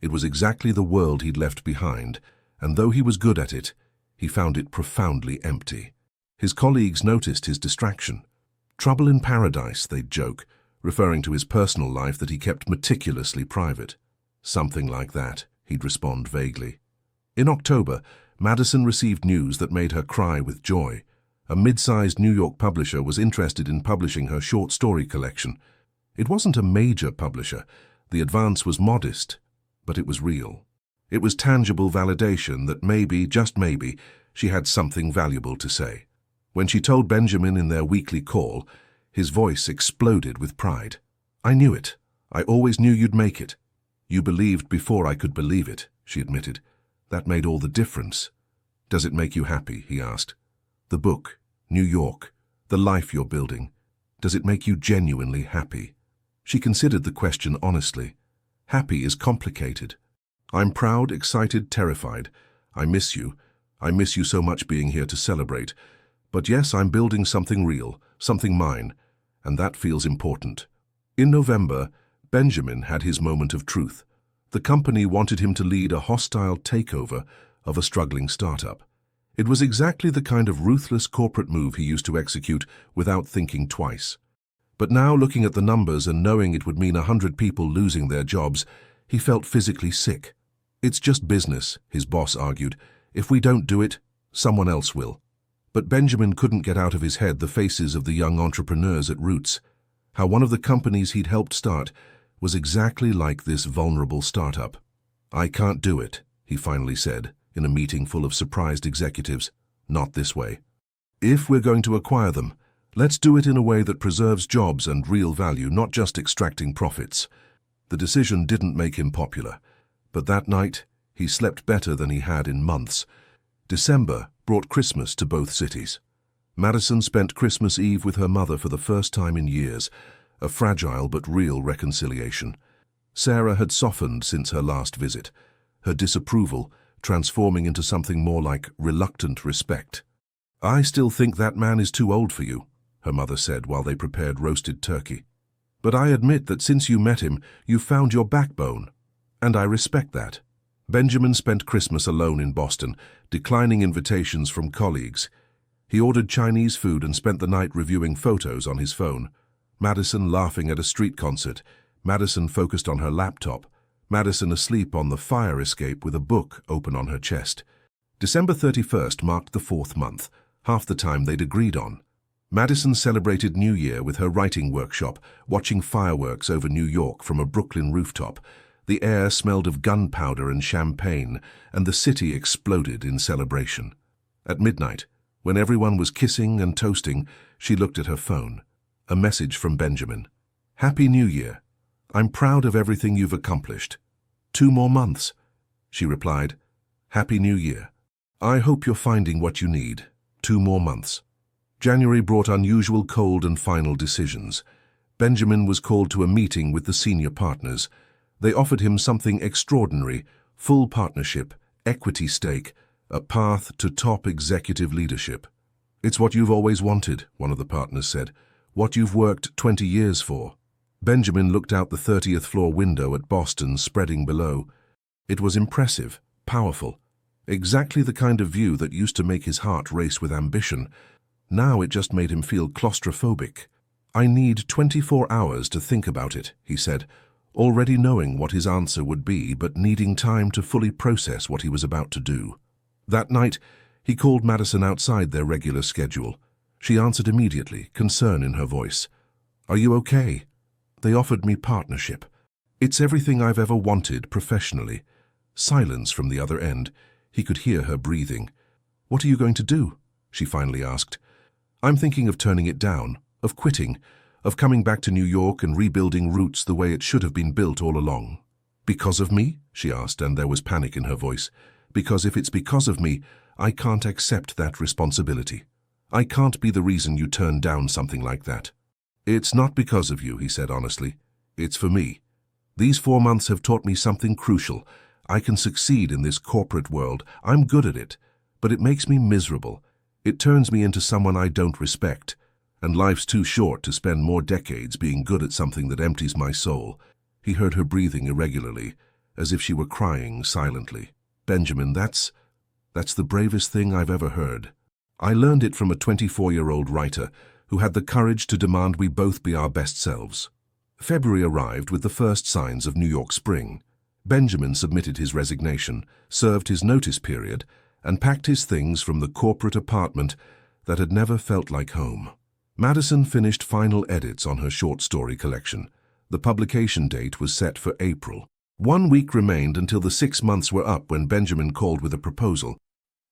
It was exactly the world he'd left behind, and though he was good at it, he found it profoundly empty. His colleagues noticed his distraction. "Trouble in paradise," they'd joke, referring to his personal life that he kept meticulously private. "Something like that," he'd respond vaguely. In October, Madison received news that made her cry with joy. A mid-sized New York publisher was interested in publishing her short story collection. It wasn't a major publisher. The advance was modest, but it was real. It was tangible validation that maybe, just maybe, she had something valuable to say. When she told Benjamin in their weekly call, his voice exploded with pride. "I knew it. I always knew you'd make it." "You believed before I could believe it," she admitted. "That made all the difference." "Does it make you happy?" he asked. "The book, New York, the life you're building, does it make you genuinely happy?" She considered the question honestly. Happy is complicated. "I'm proud, excited, terrified. I miss you. I miss you so much being here to celebrate. But yes, I'm building something real, something mine, and that feels important." In November, Benjamin had his moment of truth. The company wanted him to lead a hostile takeover of a struggling startup. It was exactly the kind of ruthless corporate move he used to execute without thinking twice. But now, looking at the numbers and knowing it would mean 100 people losing their jobs, he felt physically sick. "It's just business," his boss argued. "If we don't do it, someone else will." But Benjamin couldn't get out of his head the faces of the young entrepreneurs at Roots. How one of the companies he'd helped start was exactly like this vulnerable startup. "I can't do it," he finally said, in a meeting full of surprised executives. "Not this way. If we're going to acquire them, let's do it in a way that preserves jobs and real value, not just extracting profits." The decision didn't make him popular, but that night he slept better than he had in months. December brought Christmas to both cities. Madison spent Christmas Eve with her mother for the first time in years, a fragile but real reconciliation. Sarah had softened since her last visit, her disapproval transforming into something more like reluctant respect. "I still think that man is too old for you," her mother said while they prepared roasted turkey. "But I admit that since you met him, you've found your backbone, and I respect that." Benjamin spent Christmas alone in Boston, declining invitations from colleagues. He ordered Chinese food and spent the night reviewing photos on his phone. Madison laughing at a street concert, Madison focused on her laptop, Madison asleep on the fire escape with a book open on her chest. December 31st marked the 4th month, half the time they'd agreed on. Madison celebrated New Year with her writing workshop, watching fireworks over New York from a Brooklyn rooftop. The air smelled of gunpowder and champagne, and the city exploded in celebration. At midnight, when everyone was kissing and toasting, she looked at her phone. A message from Benjamin. "Happy New Year. I'm proud of everything you've accomplished. 2 more months." She replied, "Happy New Year. I hope you're finding what you need. 2 more months." January brought unusual cold and final decisions. Benjamin was called to a meeting with the senior partners. They offered him something extraordinary: full partnership, equity stake, a path to top executive leadership. "It's what you've always wanted," one of the partners said. "What you've worked 20 years for." Benjamin looked out the 30th floor window at Boston spreading below. It was impressive, powerful, exactly the kind of view that used to make his heart race with ambition. Now it just made him feel claustrophobic. "I need 24 hours to think about it," he said, already knowing what his answer would be but needing time to fully process what he was about to do. That night, he called Madison outside their regular schedule. She answered immediately, concern in her voice. "Are you okay? They offered me partnership. It's everything I've ever wanted professionally." Silence from the other end. He could hear her breathing. "What are you going to do?" she finally asked. "I'm thinking of turning it down, of quitting, of coming back to New York and rebuilding Roots the way it should have been built all along." "Because of me?" she asked, and there was panic in her voice. "Because if it's because of me, I can't accept that responsibility. I can't be the reason you turn down something like that." "It's not because of you," he said honestly. "It's for me. These 4 months have taught me something crucial. I can succeed in this corporate world. I'm good at it. But it makes me miserable. It turns me into someone I don't respect. And life's too short to spend more decades being good at something that empties my soul." He heard her breathing irregularly, as if she were crying silently. "Benjamin, that's the bravest thing I've ever heard. I learned it from a 24-year-old writer who had the courage to demand we both be our best selves." February arrived with the first signs of New York spring. Benjamin submitted his resignation, served his notice period, and packed his things from the corporate apartment that had never felt like home. Madison finished final edits on her short story collection. The publication date was set for April. 1 week remained until the 6 months were up when Benjamin called with a proposal.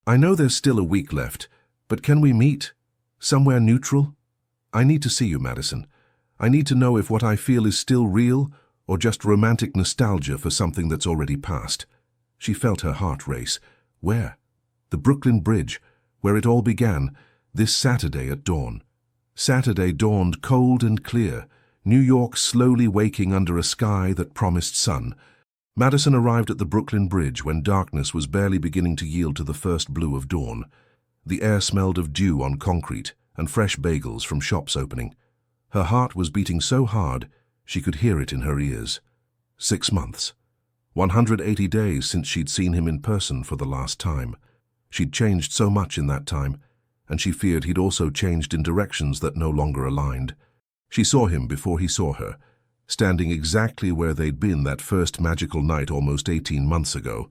"I know there's still a week left, but can we meet? Somewhere neutral? I need to see you, Madison. I need to know if what I feel is still real or just romantic nostalgia for something that's already passed." She felt her heart race. Where? The Brooklyn Bridge, where it all began, this Saturday at dawn. Saturday dawned cold and clear, New York slowly waking under a sky that promised sun. Madison arrived at the Brooklyn Bridge when darkness was barely beginning to yield to the first blue of dawn. The air smelled of dew on concrete and fresh bagels from shops opening. Her heart was beating so hard she could hear it in her ears. 6 months. 180 days since she'd seen him in person for the last time. She'd changed so much in that time, and she feared he'd also changed in directions that no longer aligned. She saw him before he saw her, standing exactly where they'd been that first magical night almost 18 months ago.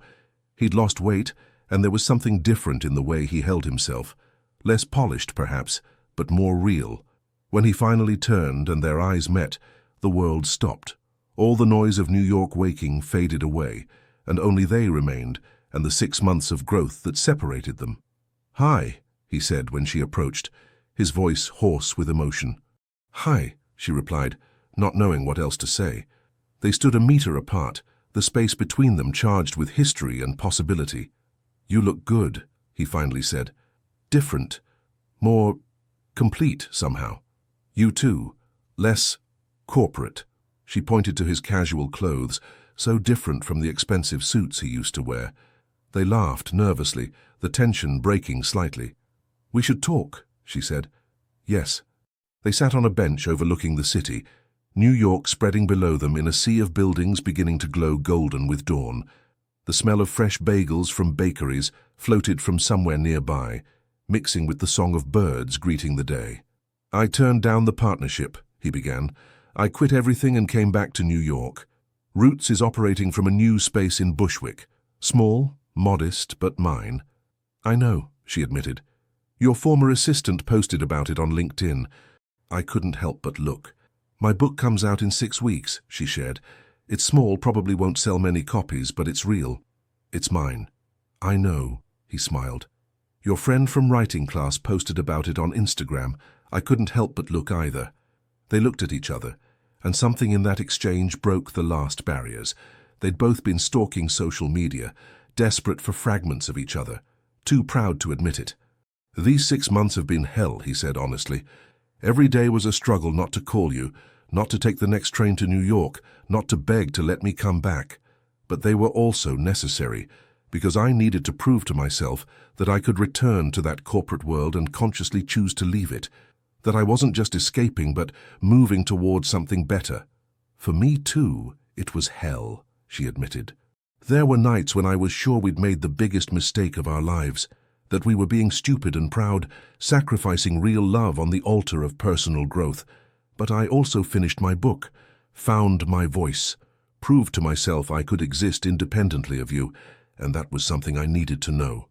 He'd lost weight, and there was something different in the way he held himself. Less polished, perhaps, but more real. When he finally turned and their eyes met, the world stopped. All the noise of New York waking faded away, and only they remained, and the 6 months of growth that separated them. "Hi," he said when she approached, his voice hoarse with emotion. "Hi," she replied, not knowing what else to say. They stood a meter apart, the space between them charged with history and possibility. "You look good," he finally said. "Different. More complete, somehow. You too. Less corporate." She pointed to his casual clothes, so different from the expensive suits he used to wear. They laughed nervously, the tension breaking slightly. "We should talk," she said. "Yes." They sat on a bench overlooking the city, New York spreading below them in a sea of buildings beginning to glow golden with dawn. The smell of fresh bagels from bakeries floated from somewhere nearby, mixing with the song of birds greeting the day. "I turned down the partnership," he began. "I quit everything and came back to New York. Roots is operating from a new space in Bushwick. Small, modest, but mine." "I know," she admitted. "Your former assistant posted about it on LinkedIn." I couldn't help but look. "My book comes out in 6 weeks," she shared. "It's small, probably won't sell many copies, but it's real. It's mine." "I know," he smiled. "Your friend from writing class posted about it on Instagram. I couldn't help but look either." They looked at each other, and something in that exchange broke the last barriers. They'd both been stalking social media, desperate for fragments of each other, too proud to admit it. "These 6 months have been hell," he said honestly. "Every day was a struggle not to call you, not to take the next train to New York, not to beg to let me come back. But they were also necessary, because I needed to prove to myself that I could return to that corporate world and consciously choose to leave it, that I wasn't just escaping but moving towards something better. For me too, it was hell," she admitted. "There were nights when I was sure we'd made the biggest mistake of our lives, that we were being stupid and proud, sacrificing real love on the altar of personal growth. But I also finished my book, found my voice. Proved to myself I could exist independently of you, and that was something I needed to know.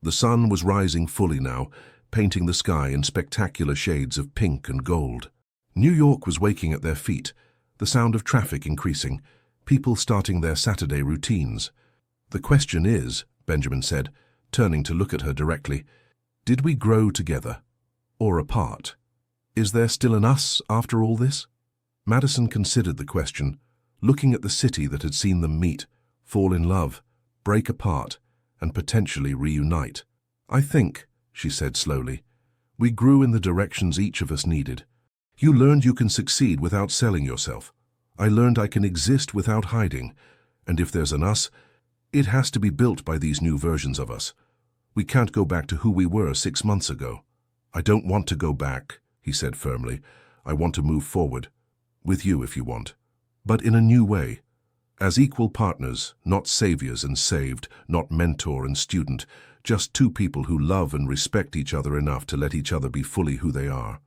The sun was rising fully now, painting the sky in spectacular shades of pink and gold. New York was waking at their feet, the sound of traffic increasing, people starting their Saturday routines. "The question is," Benjamin said, turning to look at her directly, "did we grow together or apart? Is there still an us after all this?" Madison considered the question, looking at the city that had seen them meet, fall in love, break apart, and potentially reunite. "I think," she said slowly, "we grew in the directions each of us needed. You learned you can succeed without selling yourself. I learned I can exist without hiding, and if there's an us, it has to be built by these new versions of us. We can't go back to who we were 6 months ago." "I don't want to go back," he said firmly. "I want to move forward. With you if you want. But in a new way. As equal partners, not saviors and saved, not mentor and student, just two people who love and respect each other enough to let each other be fully who they are."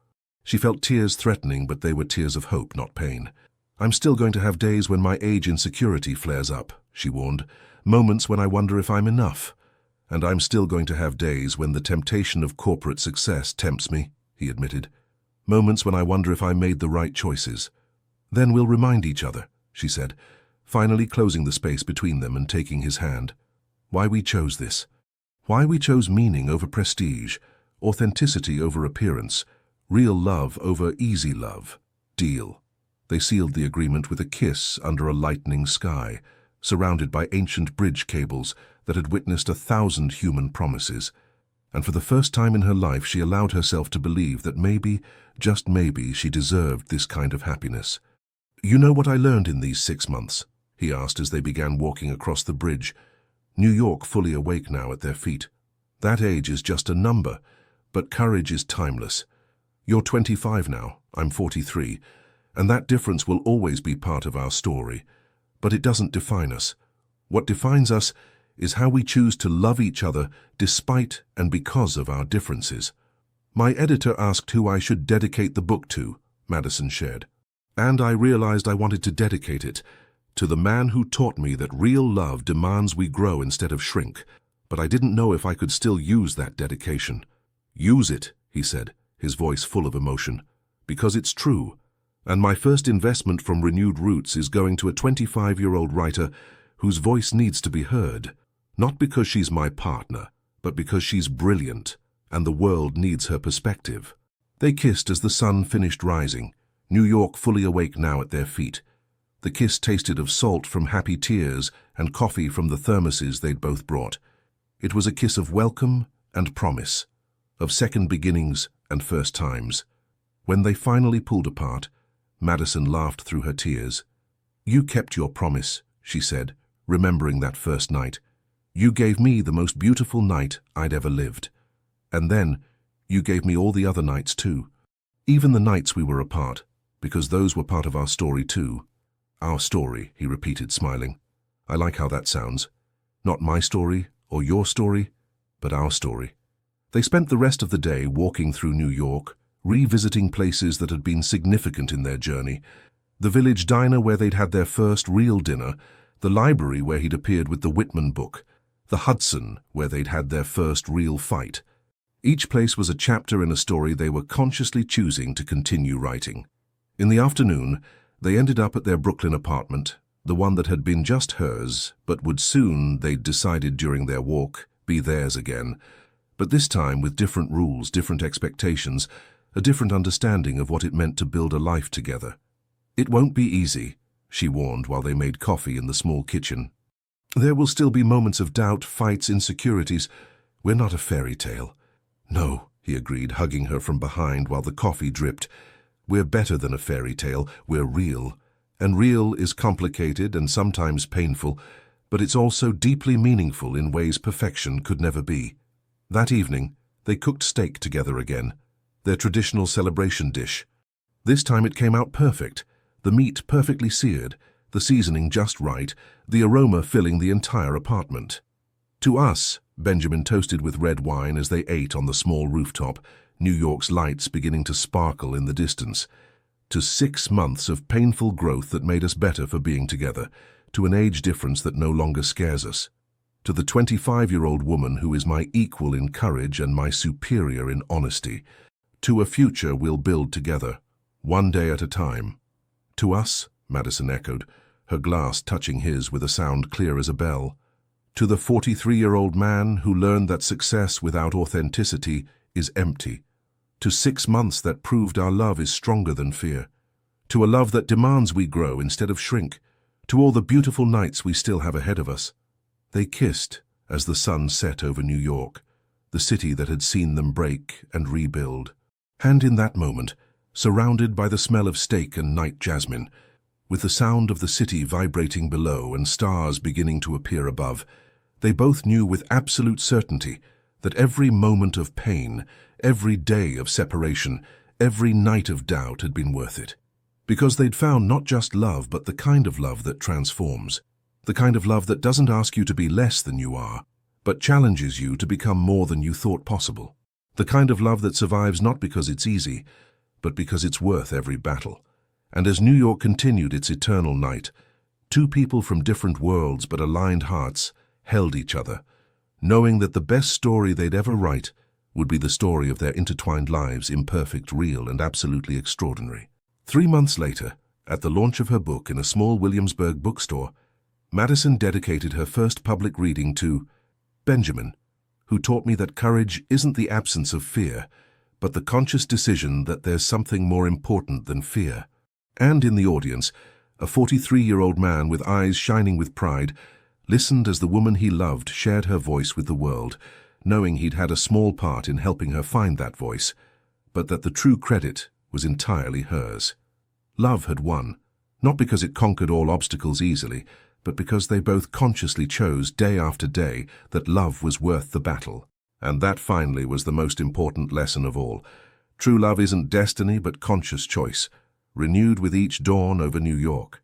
She felt tears threatening, but they were tears of hope, not pain. "I'm still going to have days when my age insecurity flares up," she warned. "Moments when I wonder if I'm enough. And I'm still going to have days when the temptation of corporate success tempts me," he admitted. "Moments when I wonder if I made the right choices. Then we'll remind each other," she said, finally closing the space between them and taking his hand. "Why we chose this. Why we chose meaning over prestige, authenticity over appearance, real love over easy love. Deal." They sealed the agreement with a kiss under a lightening sky, surrounded by ancient bridge cables that had witnessed 1,000 human promises. And for the first time in her life she allowed herself to believe that maybe, just maybe, she deserved this kind of happiness. "You know what I learned in these 6 months?" he asked as they began walking across the bridge, New York fully awake now at their feet. "That age is just a number, but courage is timeless. You're 25 now, I'm 43, and that difference will always be part of our story. But it doesn't define us. What defines us is how we choose to love each other despite and because of our differences." "My editor asked who I should dedicate the book to," Madison shared. "And I realized I wanted to dedicate it to the man who taught me that real love demands we grow instead of shrink. But I didn't know if I could still use that dedication." "Use it," he said, his voice full of emotion, "because it's true. And my first investment from Renewed Roots is going to a 25-year-old writer whose voice needs to be heard. Not because she's my partner, but because she's brilliant, and the world needs her perspective." They kissed as the sun finished rising, New York fully awake now at their feet. The kiss tasted of salt from happy tears and coffee from the thermoses they'd both brought. It was a kiss of welcome and promise, of second beginnings and first times. When they finally pulled apart, Madison laughed through her tears. "You kept your promise," she said, remembering that first night. "You gave me the most beautiful night I'd ever lived. And then, you gave me all the other nights too. Even the nights we were apart, because those were part of our story too." "Our story," he repeated, smiling. "I like how that sounds. Not my story or your story, but our story." They spent the rest of the day walking through New York, revisiting places that had been significant in their journey. The village diner where they'd had their first real dinner, the library where he'd appeared with the Whitman book, the Hudson where they'd had their first real fight. Each place was a chapter in a story they were consciously choosing to continue writing. In the afternoon, they ended up at their Brooklyn apartment, the one that had been just hers, but would soon, they'd decided during their walk, be theirs again. But this time with different rules, different expectations, a different understanding of what it meant to build a life together. "It won't be easy," she warned while they made coffee in the small kitchen. "There will still be moments of doubt, fights, insecurities. We're not a fairy tale." "No," he agreed, hugging her from behind while the coffee dripped. "We're better than a fairy tale. We're real. And real is complicated and sometimes painful, but it's also deeply meaningful in ways perfection could never be." That evening, they cooked steak together again, their traditional celebration dish. This time it came out perfect, the meat perfectly seared, the seasoning just right, the aroma filling the entire apartment. "To us," Benjamin toasted with red wine as they ate on the small rooftop, New York's lights beginning to sparkle in the distance. to 6 months of painful growth that made us better for being together, to an age difference that no longer scares us, to the 25-year-old woman who is my equal in courage and my superior in honesty, to a future we'll build together, one day at a time. To us, Madison echoed, her glass touching his with a sound clear as a bell. To the 43-year-old man who learned that success without authenticity is empty. To 6 months that proved our love is stronger than fear. To a love that demands we grow instead of shrink. To all the beautiful nights we still have ahead of us. They kissed as the sun set over New York, the city that had seen them break and rebuild. And in that moment, surrounded by the smell of steak and night jasmine, with the sound of the city vibrating below and stars beginning to appear above, they both knew with absolute certainty that every moment of pain, every day of separation, every night of doubt had been worth it. Because they'd found not just love, but the kind of love that transforms. The kind of love that doesn't ask you to be less than you are, but challenges you to become more than you thought possible. The kind of love that survives not because it's easy, but because it's worth every battle. And as New York continued its eternal night, two people from different worlds but aligned hearts held each other, knowing that the best story they'd ever write would be the story of their intertwined lives, imperfect, real, and absolutely extraordinary. 3 months later, at the launch of her book in a small Williamsburg bookstore, Madison dedicated her first public reading to Benjamin, who taught me that courage isn't the absence of fear, but the conscious decision that there's something more important than fear. And in the audience, a 43-year-old man with eyes shining with pride listened as the woman he loved shared her voice with the world, knowing he'd had a small part in helping her find that voice, but that the true credit was entirely hers. Love had won, not because it conquered all obstacles easily, but because they both consciously chose day after day that love was worth the battle. And that finally was the most important lesson of all. True love isn't destiny but conscious choice, renewed with each dawn over New York.